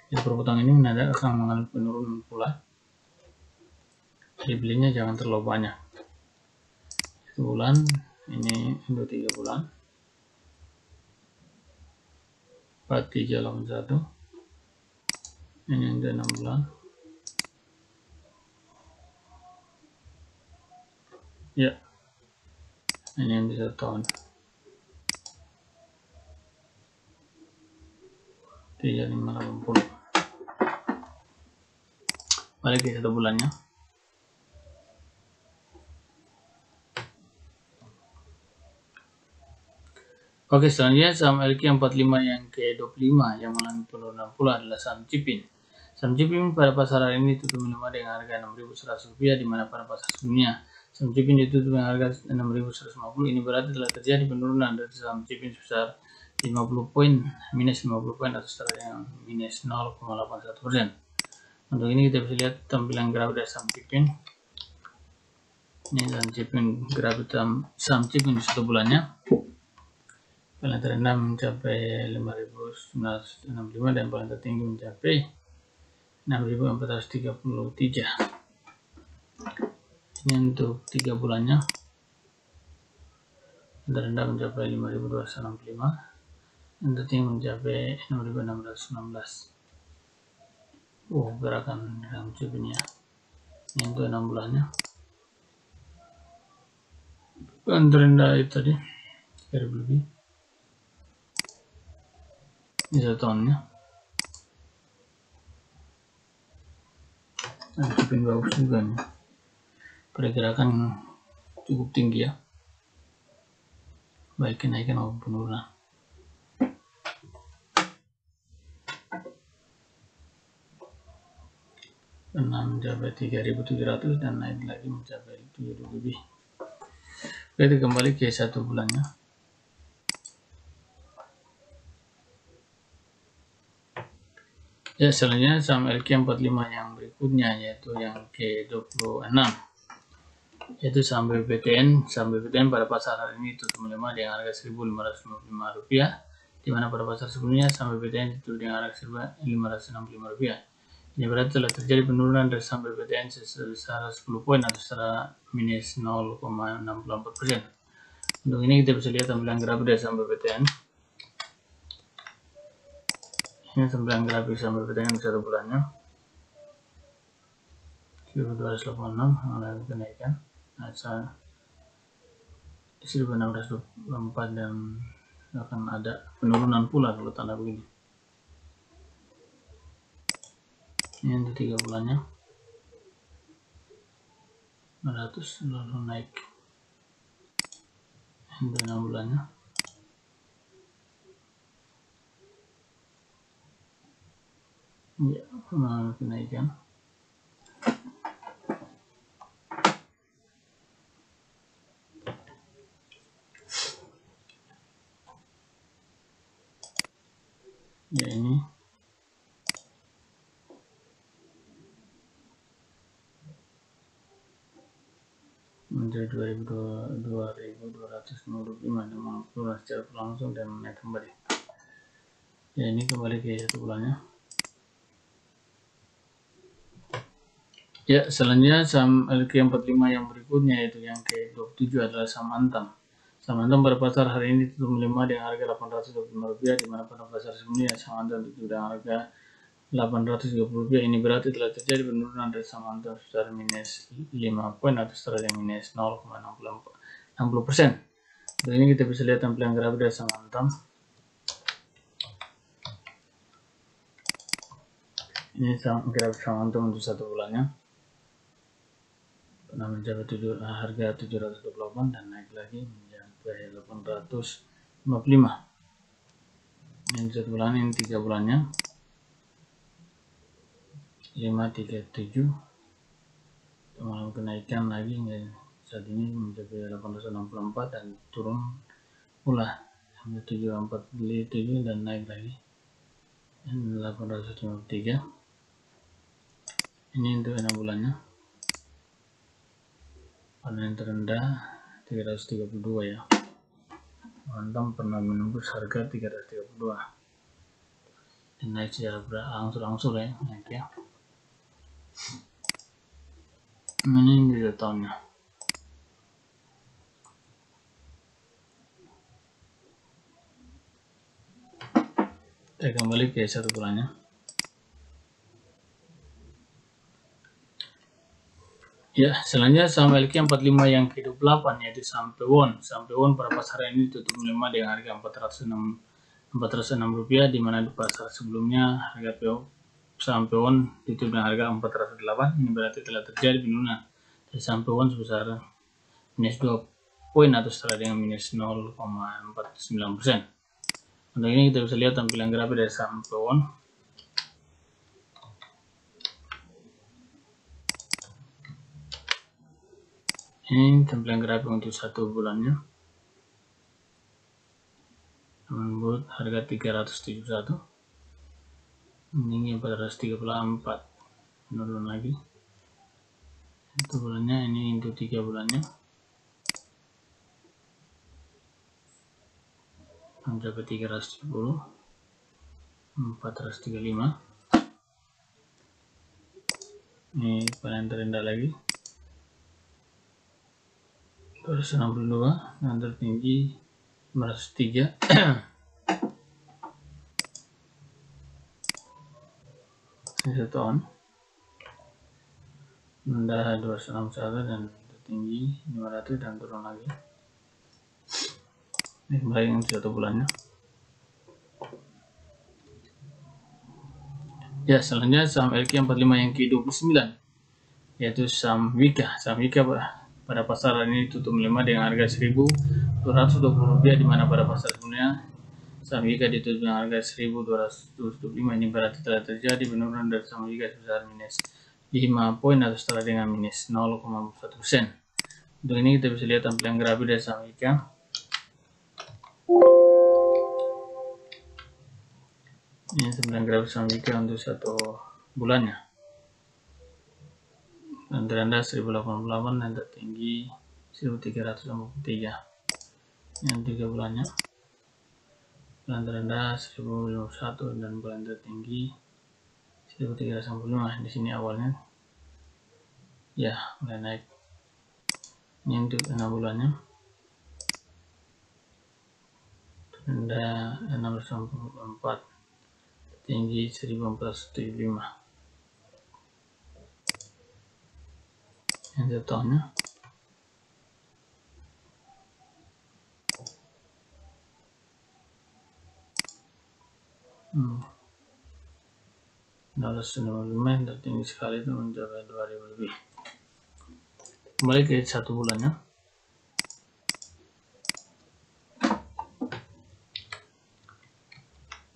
Di perpotongan ini menandakan akan mengalami penurunan pula. Jadi belinya jangan terlalu banyak. 1 bulan, ini untuk 3 bulan. 4381. Ini untuk 6 bulan. Ya, ini yang bisa tahun. 3580. Balik ke 1 bulannya. Oke, selanjutnya saham LQ45 yang ke-25 yang mengalami penurunan pula adalah saham Cipin. Saham Cipin pada pasar hari ini tutup melemah dengan harga Rp6.100, di mana pada pasar sebelumnya saham Cipin ditutup dengan harga Rp6.150. Ini berarti telah terjadi penurunan dari saham Cipin sebesar 50 poin, minus 50 poin atau setara dengan minus 0,81%. Untuk ini kita bisa lihat tampilan grafik dari saham Cipin. Ini saham Cipin, grafik saham Cipin di 1 bulannya. Paling terendah mencapai 5.965 dan paling tertinggi mencapai 6.433. Ini untuk 3 bulannya. Terendah mencapai 5.265 dan tertinggi mencapai 6.616. Gerakan dalam Cipin ya. Ini untuk 6 bulannya. Dan terendah itu tadi 3.000 lebih. Ini 1 tahunnya. Nah, Cipin bagus juga nih. Pergerakan cukup tinggi ya, baik kenaikan maupun penurunan. Pernah mencapai 3.700 dan naik lagi mencapai 7.000 lebih. Kita kembali ke 1 bulannya. Ya, selanjutnya saham LQ45 yang berikutnya yaitu yang ke-26, yaitu saham BPTN. Saham BPTN pada pasar hari ini tutup melemah dengan harga Rp1.555, di mana pada pasar sebelumnya saham BPTN tutup dengan harga Rp1.565. Ini berarti telah terjadi penurunan dari saham BPTN sebesar 10 poin atau setara minus 0,64%. Untuk ini kita bisa lihat tampilan grafik dari saham BPTN. Ini tampilan grafik saham BPTN di 1 bulannya. 1.286 mengalami kenaikan. Asal 1.624 dan akan ada penurunan pula kalau tanda begini. Ini untuk 3 bulannya. 900 lalu naik. Untuk 6 bulannya. Ya, mengalami kenaikan. Ya, ini menjadi 2.255 dengan penurunan secara langsung dan naik kembali. Ya, ini kembali ke 1 bulannya. Ya, selanjutnya saham LQ45 yang berikutnya yaitu yang ke-27 adalah saham Antam. Saham Antam pada pasar hari ini tutup melemah dengan harga Rp825, di mana pada pasar sebelumnya saham Antam tutup dengan harga Rp830. Ini berarti telah terjadi penurunan dari saham Antam sebesar minus 5 poin atau setara dengan minus 0,60%. Untuk ini kita bisa lihat tampilan grafik dari saham Antam. Ini grafik saham Antam untuk 1 bulannya. Pernah mencapai harga 728 dan naik lagi mencapai 855. Ini 1 bulan, ini 3 bulannya. 537 mengalami kenaikan lagi saat ini mencapai 864 dan turun pula 747 dan naik lagi 853. Ini untuk 6 bulannya. Panen terendah 332 ya. Antam pernah menembus harga 332 dan naik secara berangsur-angsur ya, naik ya. Ini di tahunnya. Kita kembali ke 1 bulannya. Ya, selanjutnya saham LQ45 yang ke-28 yaitu saham Pewon. Saham Pewon pada pasar ini tutup melemah dengan harga Rp406, di mana di pasar sebelumnya harga saham Pewon ditutup dengan harga 408. Ini berarti telah terjadi penurunan dari saham Pewon sebesar minus 2 poin atau setara dengan minus 0,49%. Untuk ini kita bisa lihat tampilan grafik dari saham Pewon. Ini tampilan grafik untuk 1 bulannya. Membuat harga 371. Ini 434. Menurun lagi. 1 bulannya, ini untuk 3 bulannya. Mencapai 370. 435. Ini paling terendah lagi. 262 dan tertinggi 503. Ini 1 tahun rendah 261 dan tertinggi 500 dan turun lagi. Ini kembali yang 1 bulannya. Ya, selanjutnya saham LQ45 yang ke-29 yaitu saham Wika. Saham Wika pada pasar ini tutup melemah dengan harga Rp1.220, di mana pada pasar sebelumnya saham Wika ditutup dengan harga Rp1.225. Ini berarti telah terjadi penurunan dari saham Wika sebesar minus 5 poin atau setara dengan minus 0,1%. Untuk ini kita bisa lihat tampilan grafik dari saham Wika. Ini tampilan grafik saham Wika untuk 1 bulannya. Dan terendah 1088 dan tertinggi 1353. Yang 3 bulannya. Dan terendah 1051 dan bulan tertinggi 1355. Di sini awalnya ya mulai naik. Ini untuk 6 bulannya. Terendah 694, tertinggi 1475. Yang 1 tahunnya. $95 tertinggi sekali itu mencapai 2000 lebih. Kembali ke 1 bulannya.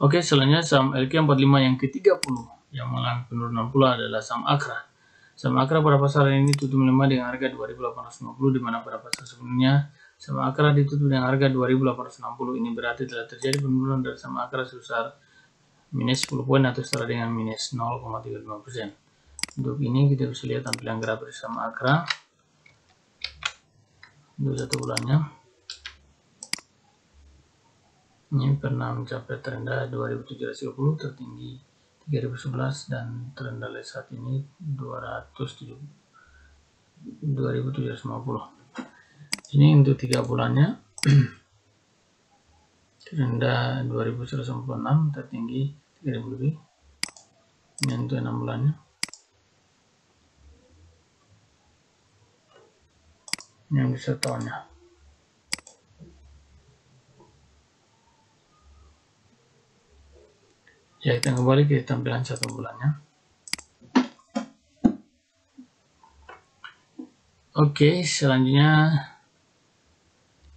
Oke, selanjutnya saham LQ45 yang ke-30 yang mengalami penurunan pula adalah saham Akra. Saham Akra pada pasar ini tutup melemah dengan harga 2.850, di mana pada pasar sebelumnya saham Akra ditutup dengan harga 2.860. Ini berarti telah terjadi penurunan dari saham Akra sebesar minus 10 poin atau setara dengan minus 0,35%. Untuk ini kita bisa lihat tampilan grafik saham Akra untuk 1 bulannya. Ini pernah mencapai terendah 2.730, tertinggi 3.011 dan terendah saat ini 2.750. Ini untuk 3 bulannya. Terendah 2.146, tertinggi 3.000 lebih. Ini untuk 6 bulannya. Ini yang bisa tahunnya. Ya, kita kembali ke tampilan 1 bulannya. Oke, selanjutnya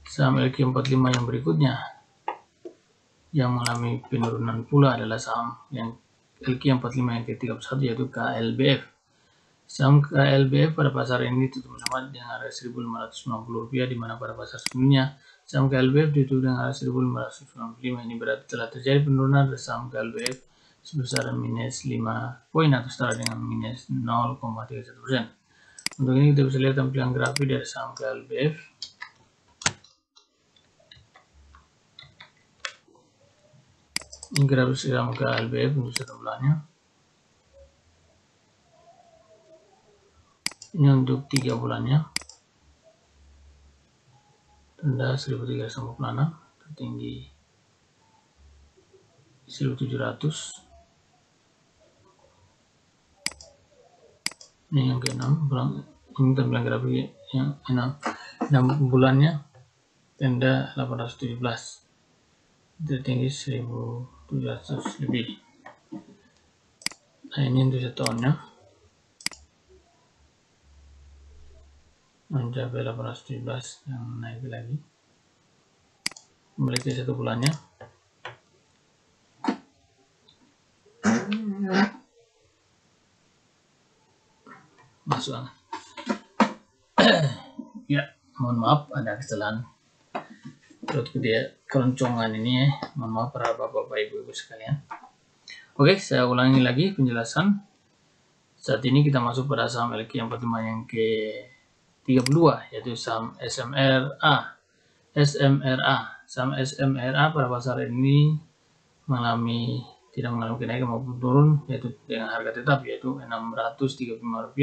saham LQ45 yang berikutnya yang mengalami penurunan pula adalah saham yang LQ45 yang ke-31 yaitu KLBF. Saham KLBF pada pasar ini tutup melemah dengan harga Rp1.590, di mana pada pasar sebelumnya saham KLBF ditutup dengan harga Rp1.595. Ini berarti telah terjadi penurunan dari saham KLBF sebesar minus 5 poin atau setara dengan minus 0,31%. Untuk ini kita bisa lihat tampilan grafik dari saham KLBF. Ini grafik saham KLBF untuk 1 bulannya. Ini untuk 3 bulannya. Rendah 1356, tertinggi 1.700. Ini yang ke-6 bulan, ini tampilan grafik yang 6 bulannya, tenda 817, tertinggi 1.700 lebih. Nah, ini untuk 1 tahunnya mencapai 817, yang naik lagi. Kembali ke 1 bulannya, masuk. Ya, mohon maaf ada kesalahan perut dia keroncongan ini ya. Mohon maaf para bapak ibu sekalian. Oke, saya ulangi lagi penjelasan. Saat ini kita masuk pada saham LQ45 yang ke-32, yaitu saham SMRA. Saham SMRA pada pasar ini tidak mengalami kenaikan maupun turun, yaitu dengan harga tetap yaitu Rp635,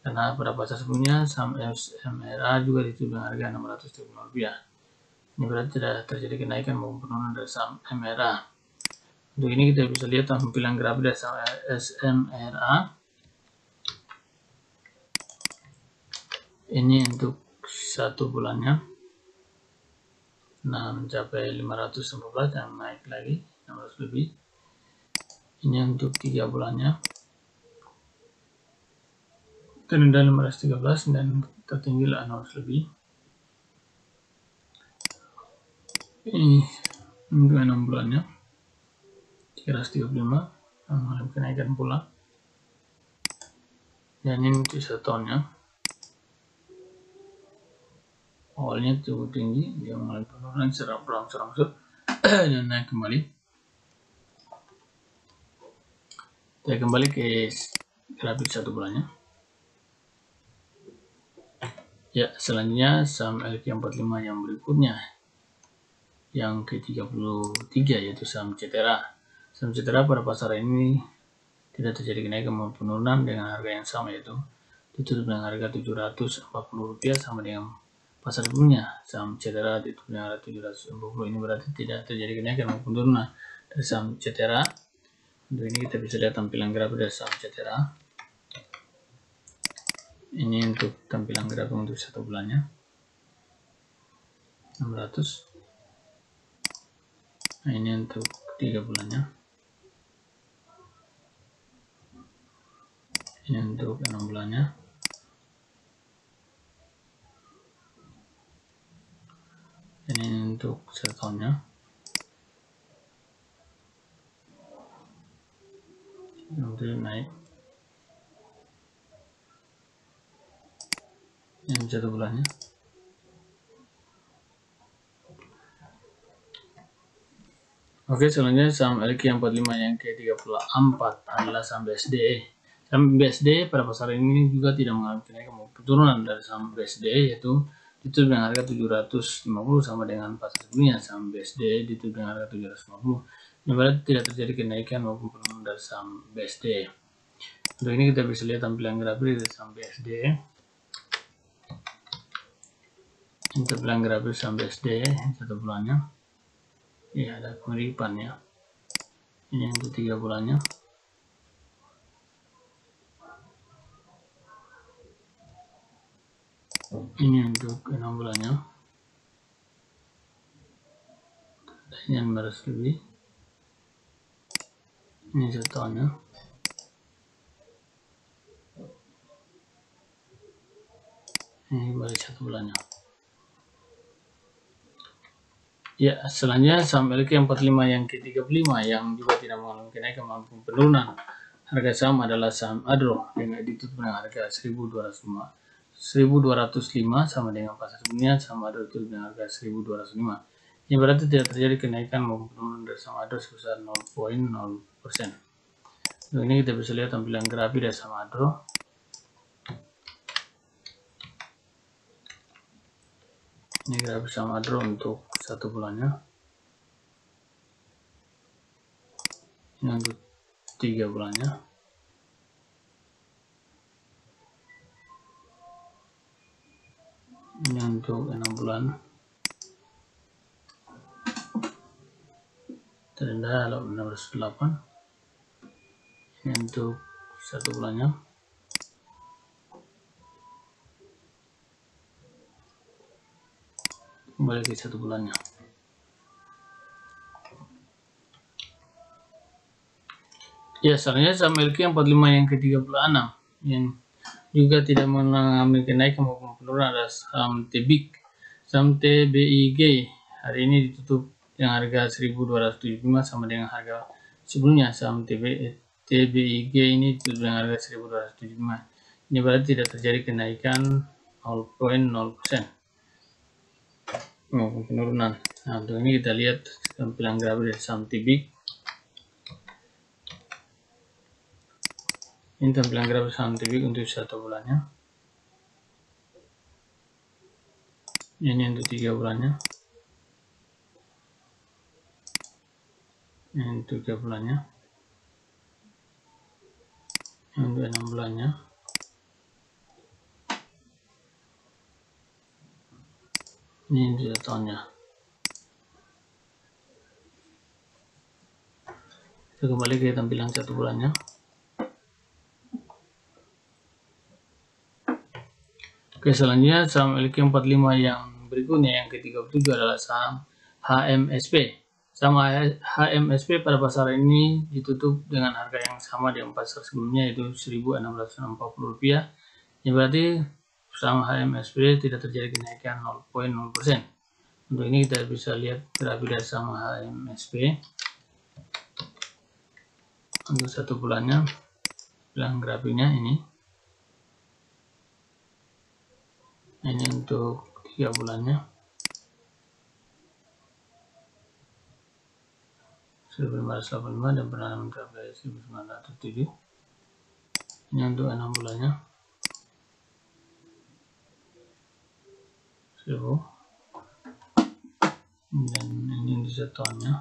karena pada pasar sebelumnya saham SMRA juga ditutup dengan harga Rp635. Ini berarti tidak terjadi kenaikan maupun penurunan dari saham MRA. Untuk ini kita bisa lihat tampilan grafik dari saham SMRA. Ini untuk 1 bulannya, nah mencapai 514 dan naik lagi 600 lebih. Ini untuk 3 bulannya, terendah 513 dan tertinggi 600 lebih. Ini untuk 6 bulannya 335, mengalami kenaikan pula. Dan ini untuk 1 tahunnya, awalnya cukup tinggi, dia mengalami penurunan berangsur-angsur dan naik kembali. Kita kembali ke grafik 1 bulannya. Ya, selanjutnya saham LQ45 yang berikutnya, yang ke-33, yaitu saham CTRA. Saham CTRA pada pasar ini tidak terjadi kenaikan maupun penurunan dengan harga yang sama, yaitu ditutup dengan harga Rp740 sama dengan pasar sebelumnya. Saham CTRA ditutup dengan harga 740, ini berarti tidak terjadi kenaikan maupun penurunan dari saham CTRA. Untuk ini kita bisa lihat tampilan grafik dari saham CTRA. Ini untuk tampilan grafik untuk 1 bulannya 600. Nah, ini untuk 3 bulannya. Ini untuk 6 bulannya. Ini untuk 1 tahunnya. Untuk naik. Ini 1 bulannya. Oke, selanjutnya saham LQ45 yang ke-34 adalah saham BSDE. Saham BSDE pada pasar ini juga tidak mengalami kenaikan maupun penurunan dari saham BSDE, yaitu ditutup dengan harga 750 sama dengan pasar sebelumnya. Saham BSDE ditutup dengan harga 750. Ini berarti tidak terjadi kenaikan maupun penurunan dari saham BSDE. Untuk ini kita bisa lihat tampilan grafik dari saham BSDE. Ini tampilan grafik saham BSDE 1 bulannya. Ya, ada pengiripan ya. Ini untuk 3 bulannya. Ini untuk 6 bulannya. Ini 500 lebih. Ini 1 tahunnya. Ini baru 1 bulannya. Ya, selanjutnya saham LQ45 yang ke-35 yang juga tidak mengalami kenaikan maupun penurunan harga saham adalah saham Adro dengan ditutup dengan harga 1.205 sama dengan pasar sebelumnya. Saham Adro ditutup dengan harga 1.205. Ini berarti tidak terjadi kenaikan maupun penurunan dari saham Adro sebesar 0,0%. Untuk ini kita bisa lihat tampilan grafik dari saham Adro. Ini grafik saham Adro untuk 1 bulannya. Ini untuk 3 bulannya. Ini untuk 6 bulan. terendah 1608. Ini untuk 1 bulannya. Kembali ke 1 bulannya. Ya, selanjutnya saham LQ 45 yang ke-36 yang juga tidak mengalami kenaikan maupun penurunan adalah saham TBIG. Saham TBIG hari ini ditutup dengan harga 1275 sama dengan harga sebelumnya. Saham TBIG ini ditutup dengan harga 1275. Ini berarti tidak terjadi kenaikan 0,0% maupun penurunan. Nah, untuk ini kita lihat tampilan grafik dari saham TBIG. Ini tampilan grafik saham TBIG untuk 1 bulannya. Ini untuk 3 bulannya. Ini untuk 3 bulannya. Ini untuk 6 bulannya. Ini untuk 1 tahunnya. Kita kembali ke tampilan 1 bulannya. Oke, selanjutnya saham LQ 45 yang berikutnya yang ke-37 adalah saham HMSP. Saham HMSP pada pasar ini ditutup dengan harga yang sama dengan pasar sebelumnya, yaitu Rp1.640. Ini berarti saham HMSP tidak terjadi kenaikan 0,0%. Untuk ini kita bisa lihat grafik dari saham HMSP untuk 1 bulannya. Bilang grafiknya ini untuk 3 bulannya. 1585 dan pernah mencapai 1907. Ini untuk 6 bulannya. 1000. Dan ini di 1 tahunnya.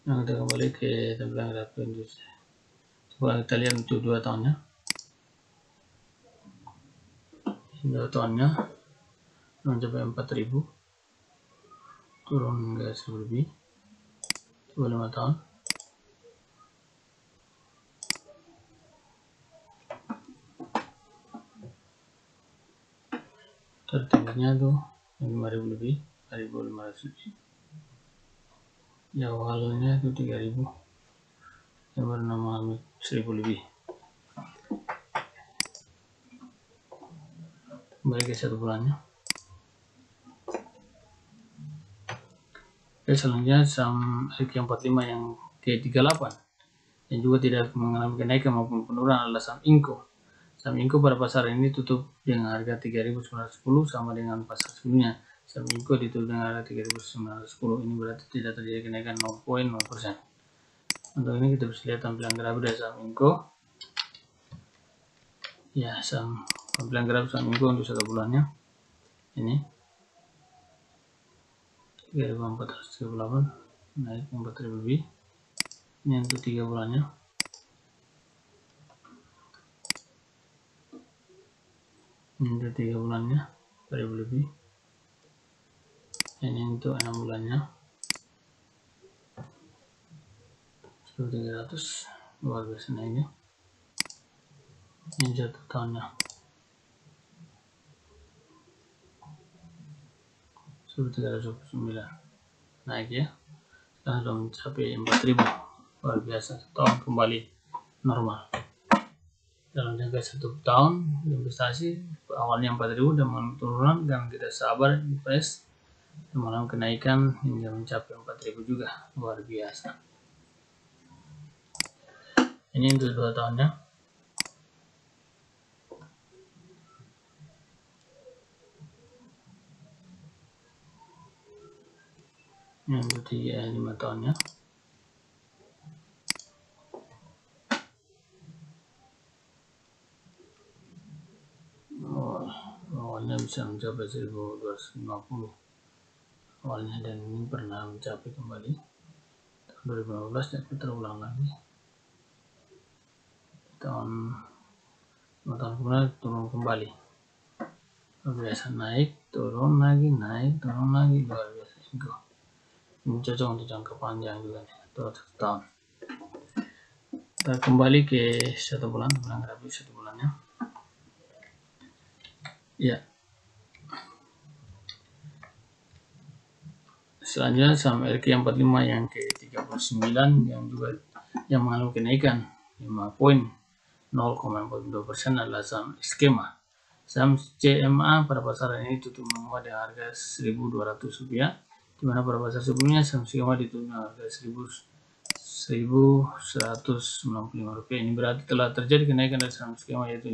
Nah, kita kembali ke tampilan grafik industri. Coba kita lihat untuk 2 tahunnya. 2 tahunnya mencapai 4000, turun ke 1000 lebih. Coba 5 tahun. Tertingginya tuh 5000 lebih, 1500 lebih. Ya, awalnya itu 3000, yang baru mengalami 1000 lebih. Kembali ke 1 bulannya. Oke, selanjutnya saham LQ 45 yang ke-38 yang juga tidak mengalami kenaikan maupun penurunan adalah saham Inco. Saham Inco pada pasar ini tutup dengan harga 3.910 sama dengan pasar sebelumnya. Saham Inco ditutup dengan harga 3.910. Ini berarti tidak terjadi kenaikan 0,0%. Untuk ini kita bisa lihat tampilan grafik dari saham Inco. Ya, tampilan grafik saham Inco untuk 1 bulannya. Ini 3.438 naik 4.000 lebih. Ini untuk 3 bulannya. Ini untuk 3 bulannya 4.000 lebih. Ini untuk 6 bulannya 1.300, luar biasa naiknya. Ini 1 tahunnya 1.329, naik ya. Sekarang sudah mencapai 4.000, luar biasa. Tahun kembali normal. Dalam jangka 1 tahun investasi awalnya 4.000 dan mengalami penurunan, dan kita sabar invest dan mengalami kenaikan hingga mencapai 4.000 juga, luar biasa. Ini untuk 2 tahunnya. Ini untuk 5 tahunnya. Awalnya bisa mencapai 1.250 awalnya, dan ini pernah mencapai kembali tahun 2015 dan terulang lagi. Tahun 5 tahun kemudian turun kembali, luar biasa naik turun lagi, naik, turun lagi, luar biasa. Ini cocok untuk jangka panjang juga nih, atau 1 tahun. Kita kembali ke 1 bulan, grafik 1 bulannya. Ya. Selanjutnya saham RQ45 yang ke-39 yang mengalami kenaikan 5 poin 0,42% adalah saham skema. Saham CMA pada pasaran ini tutup menguat dengan harga Rp1.200, di mana pada pasar sebelumnya saham skema ditutup dengan harga Rp1.195. Ini berarti telah terjadi kenaikan dari saham skema yaitu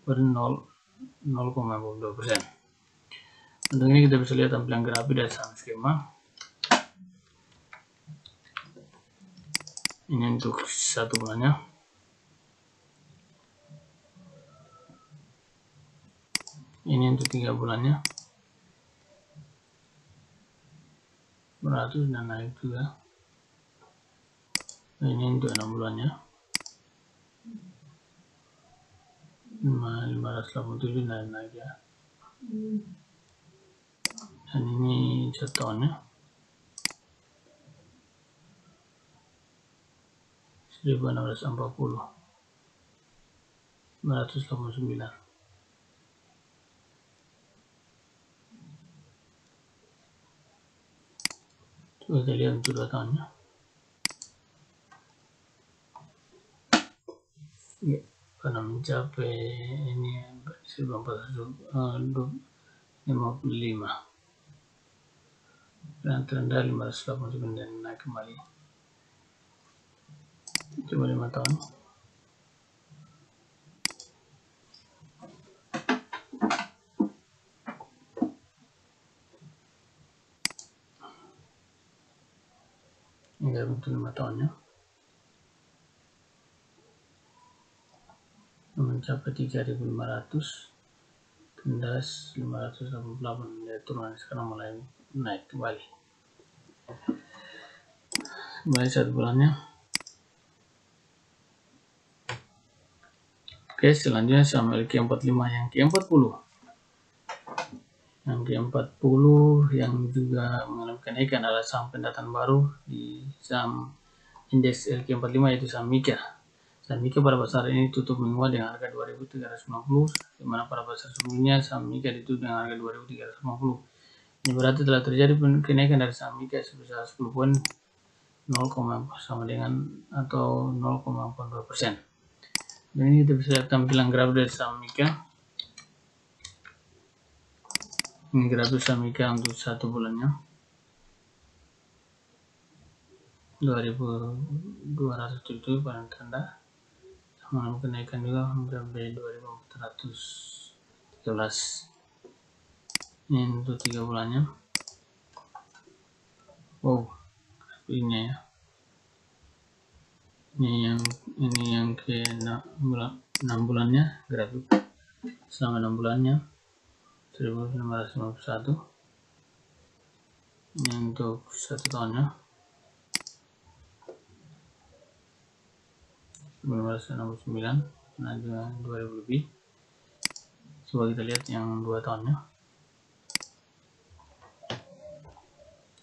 0,42%. Untuk ini kita bisa lihat tampilan grafik dari saham skema. Ini untuk 1 bulannya. Ini untuk 3 bulannya. Beratus dan naik juga. Ini untuk 6 bulannya. 587 dan naik ya. Dan ini 1 tahunnya. 1640, 989. Coba kita lihat untuk 2 tahunnya. Ya, karena mencapai ini 1455 dan terendah 589 dan naik kembali. Coba 5 tahun. Ini untuk 5 tahunnya. Mencapai 3.500, terendah 588, ya turun, sekarang mulai naik kembali. Kembali 1 bulannya. Oke, selanjutnya saham LQ45 yang ke-40. Yang ke-40 yang juga mengalami kenaikan adalah saham pendataan baru di saham indeks LQ45 yaitu saham Mika. Saham Mika pada pasar ini tutup menguat dengan harga 2.390, di mana pada pasar sebelumnya saham Mika ditutup dengan harga 2.350. Ini berarti telah terjadi kenaikan dari saham Mika sebesar 10 poin 0, sama dengan atau 0,42%. Dan ini kita bisa lihat tampilan grafik dari saham Mika. Ini grafik saham Mika untuk 1 bulannya. 2.207 paling terendah. Sama kenaikan juga mencapai 2.413. Ini untuk 3 bulannya. Wow, ini ya. Ini yang ke 6 bulannya, grafik selama 6 bulannya 1.651. Ini untuk 1 tahunnya 1969, nah juga 2000 lebih. Coba kita lihat yang 2 tahunnya.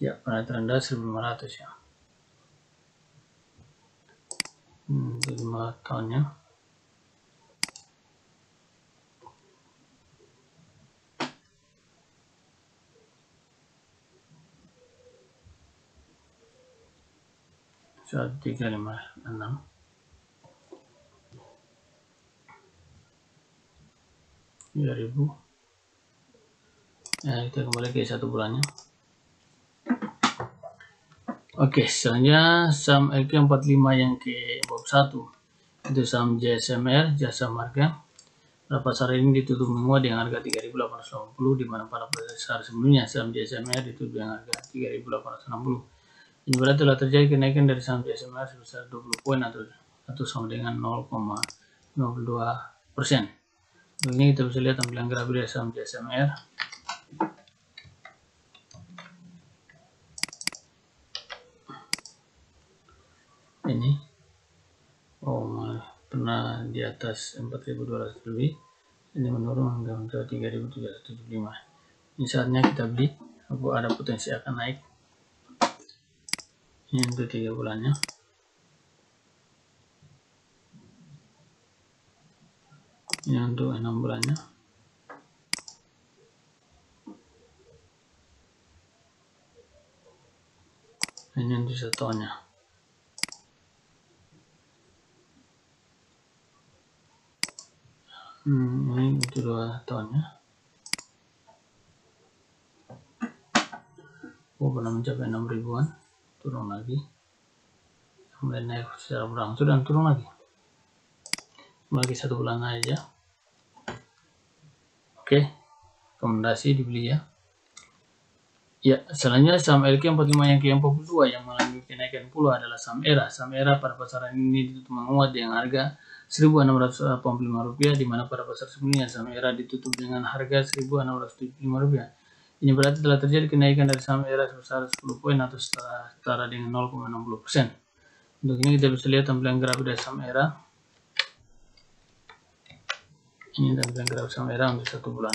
Ya, pada terendah 1.500 ya. Untuk 5 tahunnya. Saat 356. Ribu. Ya, kita kembali ke 1 bulannya. Oke, selanjutnya saham LQ45 yang ke-41 itu saham JSMR, Jasa Marga. Pada pasar ini ditutup menguat dengan harga 3.880, di mana pada pasar sebelumnya saham JSMR ditutup dengan harga 3.860. Ini berarti telah terjadi kenaikan dari saham JSMR sebesar 20 poin atau sama dengan 0,52%. Ini kita bisa lihat tampilan grafik dari saham JSMR. Ini pernah di atas 4.200 lebih, ini menurun hingga mencapai 3.375. Ini saatnya kita beli, ada potensi akan naik. Ini untuk 3 bulannya. Ini untuk 6 bulannya. Ini untuk 1 tahunnya. Ini untuk 2 tahunnya. Pernah mencapai 6 ribuan, turun lagi, mulai naik secara berangsur dan turun lagi. Lagi 1 bulan aja. Oke, rekomendasi dibeli ya. Ya, selanjutnya saham LQ45 yang ke-42 yang mengalami kenaikan pula adalah saham ERA. Saham ERA pada pasaran ini ditutup menguat dengan harga Rp1.685, di mana pada pasar sebelumnya saham ERA ditutup dengan harga Rp1.675. Ini berarti telah terjadi kenaikan dari saham ERA sebesar 10 poin atau setara dengan 0,60%. Untuk ini kita bisa lihat tampilan grafik dari saham ERA. Ini tampilan grafik saham ERA untuk 1 bulan.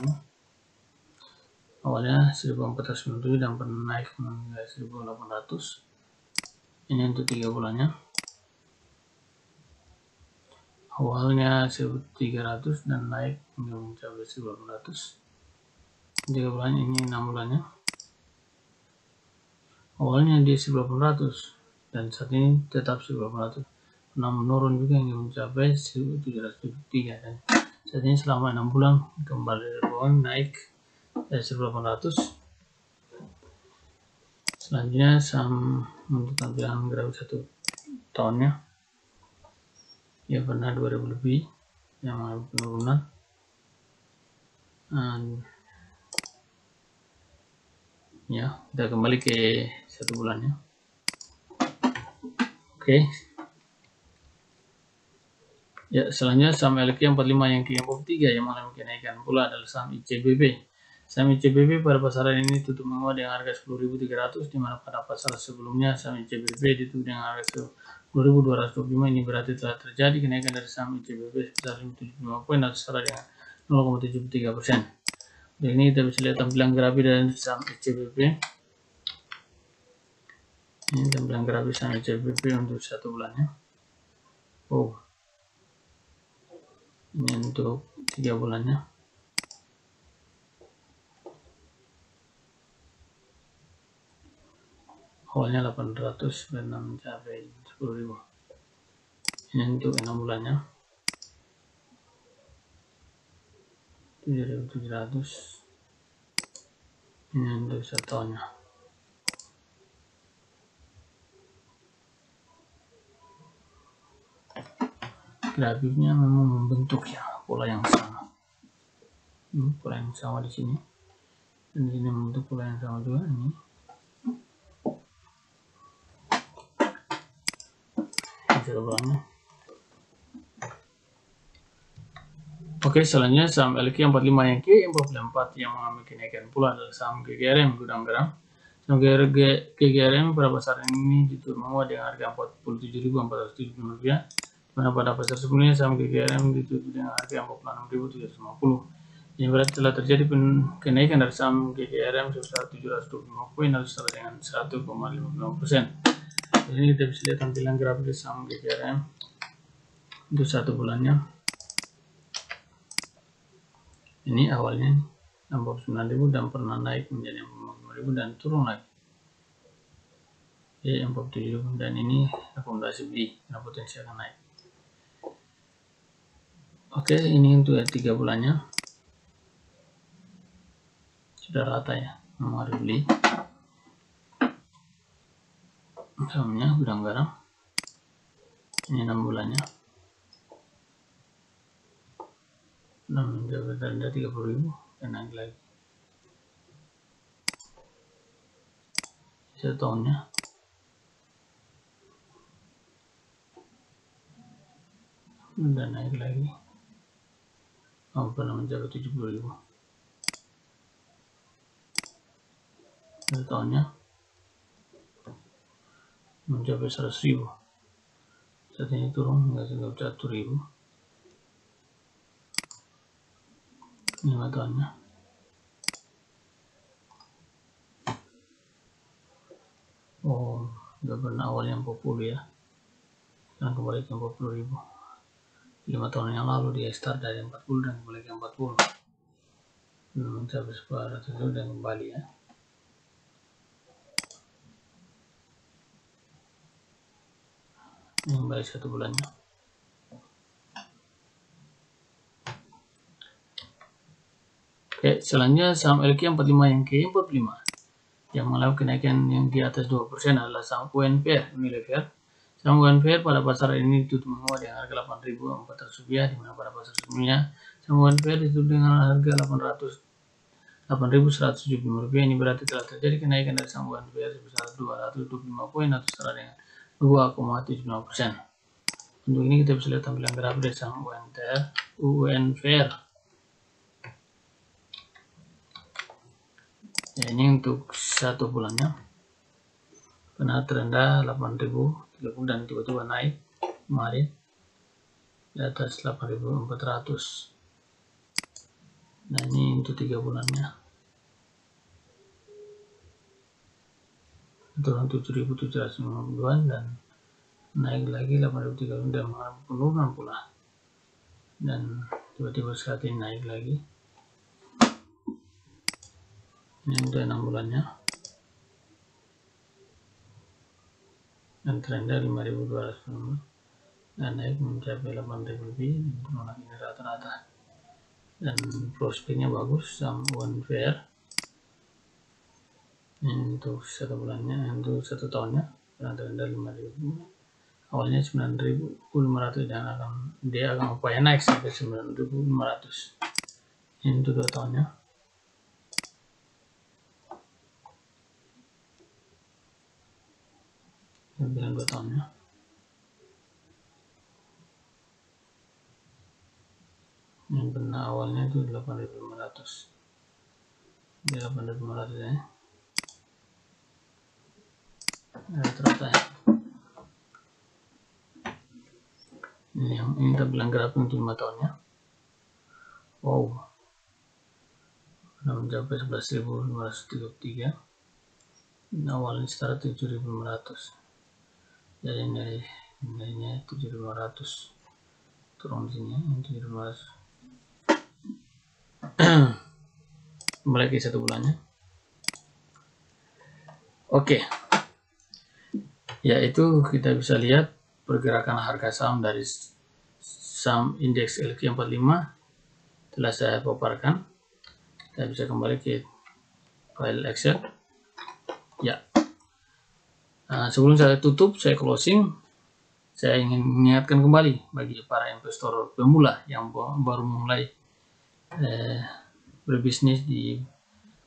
Awalnya 1497 dan pernah naik hingga 1800. Ini untuk 3 bulannya. Awalnya 1300 dan naik hingga mencapai 1800. 3 bulannya, ini 6 bulannya. Awalnya di 1800 dan saat ini tetap 1800. Pernah menurun juga hingga mencapai 1773 dan saat ini selama 6 bulan kembali dari bawah naik 1800. Selanjutnya saham untuk tampilan grafik 1 tahunnya, ya pernah 2000 lebih yang mengalami penurunan. Ya, kita kembali ke 1 bulannya. Oke. Ya, selanjutnya saham LQ45 yang ke-43 yang mengalami kenaikan pula adalah saham ICBP. Saham ICBP pada pasaran ini tutup menguat dengan harga 10.300, di mana pada pasar sebelumnya saham ICBP ditutup dengan harga 10.225. Ini berarti telah terjadi kenaikan dari saham ICBP sebesar 75 poin atau setara dengan 0,73%. Dan ini kita bisa lihat tampilan grafik dari saham ICBP. Ini tampilan grafik saham ICBP untuk 1 bulannya. Ini untuk 3 bulannya. Awalnya 800 dan mencapai 10.000. Ini untuk 6 bulannya. 7.700. Ini untuk 1 tahunnya. Grafiknya memang membentuk ya pola yang sama. Pola yang sama di sini. Dan di sini membentuk pola yang sama juga ini. Oke, selanjutnya saham LQ45 yang ke-44 yang mengalami kenaikan pula adalah saham GGRM Gudang Garam. Saham GGRM pada pasaran ini ditutup menguat dengan harga Rp47.475, mana pada pasar sebelumnya saham GGRM ditutup dengan harga Rp46.350. Ini berarti telah terjadi kenaikan dari saham GGRM sebesar 725 poin atau setara dengan 1,55%. Ini kita bisa lihat tampilan grafik di saham GGRM untuk 1 bulannya. Ini awalnya 69.000 dan pernah naik menjadi 55.000 dan turun lagi. Oke, 47 dan ini rekomendasi beli karena potensi akan naik. Oke, ini untuk 3 bulannya. Sudah rata ya, memang harus beli. Sahamnya Gudang Garam. Ini 6 bulannya. Dan mencapai terendah 30.000 dan naik lagi. 1 tahunnya. Dan naik lagi. Pernah mencapai 70.000. 1 tahunnya mencapai 100.000. Saat ini turun hingga 1.000. 5 tahunnya Oh, udah pernah awalnya 40 ya, sekarang kembali ke 40.000. 5 tahun yang lalu dia start dari 40 dan kembali ke 40, mencapai 400 dan kembali ya. Ini kembali 1 bulannya. Oke, selanjutnya saham LQ45 yang ke-45 yang mengalami kenaikan yang di atas 2% adalah saham UNPR Unilever. Saham UNPR pada pasar ini ditutup menguat dengan harga Rp8.400, di mana pada pasar sebelumnya saham UNPR ditutup dengan harga Rp8.175. Ini berarti telah terjadi kenaikan dari saham UNPR sebesar 225 poin atau setara dengan 2,75%. Untuk ini kita bisa lihat tampilan grafik dari saham UNPR. Ya, ini untuk 1 bulannya pernah terendah 8.030 dan tiba-tiba naik kemarin di atas 8.400. Nah, ini untuk 3 bulannya turun 7.752 dan naik lagi 8.030 dan mengalami penurunan pula, dan tiba-tiba saat ini naik lagi. Ini untuk 6 bulannya dan terendah 5.200 dan naik mencapai 8.000 lebih. Untuk ini rata-rata dan prospeknya bagus saham UNPR. Ini untuk 1 bulannya, untuk 1 tahunnya pernah terendah 5.000, awalnya 9.500 dan dia akan upaya naik sampai 9.500. Ini untuk 2 tahunnya. Bilang 2 tahunnya. Yang pernah awalnya itu 8.500. Ini 8.500 ya. Rata-rata ya. Ini tampilan grafik untuk 5 tahunnya. Wow. Sudah mencapai 11.533. Awalnya setara 7.500. Jadi nilainya 7.500, turun sini 7.500. Kembali ke 1 bulannya. Oke, yaitu kita bisa lihat pergerakan harga saham dari saham indeks LQ45 telah saya paparkan. Kita bisa kembali ke file Excel ya. Sebelum saya tutup, saya closing, saya ingin mengingatkan kembali bagi para investor pemula yang baru mulai berbisnis di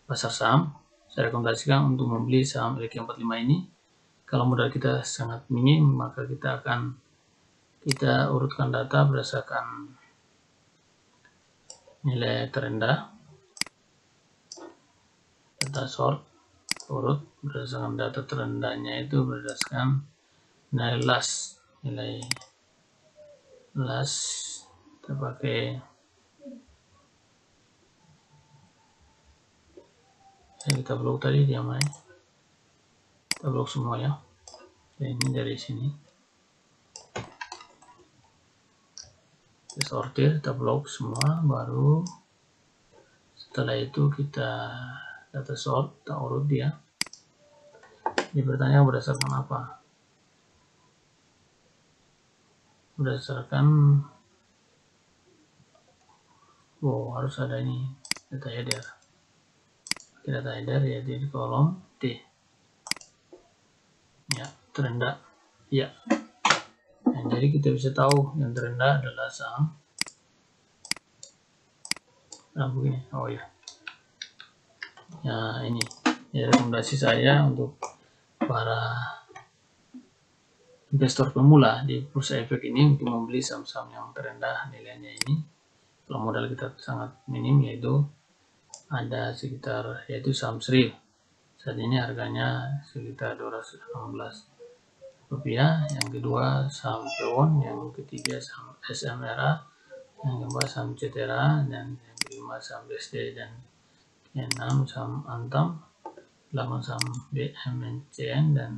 pasar saham, saya rekomendasikan untuk membeli saham LQ45 ini. Kalau modal kita sangat minim, maka kita urutkan data berdasarkan nilai terendah, data short, urut berdasarkan data terendahnya itu berdasarkan nilai last, kita pakai kita blok tadi dia main, kita blok semua ya. Ini dari sini kita sortir, kita blok semua, baru setelah itu kita data sort, kita urut dia. Dia bertanya berdasarkan apa? Berdasarkan harus ada ini data header. Data header ya di kolom T. Ya, terendah. Ya. Nah, jadi kita bisa tahu yang terendah adalah saham. Nah, begini. Oh ya. Ya, ini ya rekomendasi saya untuk para investor pemula di bursa efek ini untuk membeli saham-saham yang terendah nilainya ini. Kalau modal kita sangat minim, yaitu ada sekitar, yaitu saham SRI. Saat ini harganya sekitar Rp218. Yang kedua saham Pewon, yang ketiga saham SMRA, yang keempat saham Cetera, dan yang kelima saham BSD, dan yang enam saham Antam, 8 saham BMCN, dan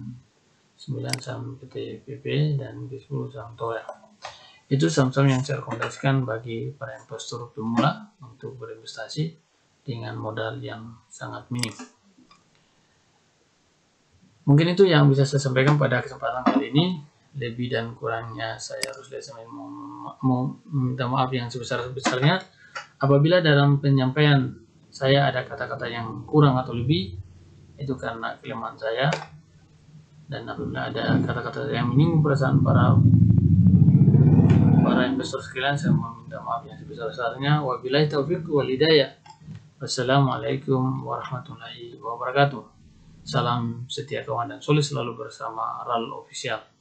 9 saham PT PP, dan 10 saham Toel. Itu saham-saham yang saya rekomendasikan bagi para investor pemula untuk berinvestasi dengan modal yang sangat minim. Mungkin itu yang bisa saya sampaikan pada kesempatan kali ini. Lebih dan kurangnya saya harus minta maaf yang sebesar-besarnya apabila dalam penyampaian saya ada kata-kata yang kurang atau lebih, itu karena kelemahan saya. Dan apabila ada kata-kata yang menyinggung perasaan para investor sekalian, saya meminta maaf yang sebesar-besarnya. Wabillahi taufiq wal hidayah. Wassalamualaikum warahmatullahi wabarakatuh. Salam setia kawan dan solid selalu bersama RAL Official.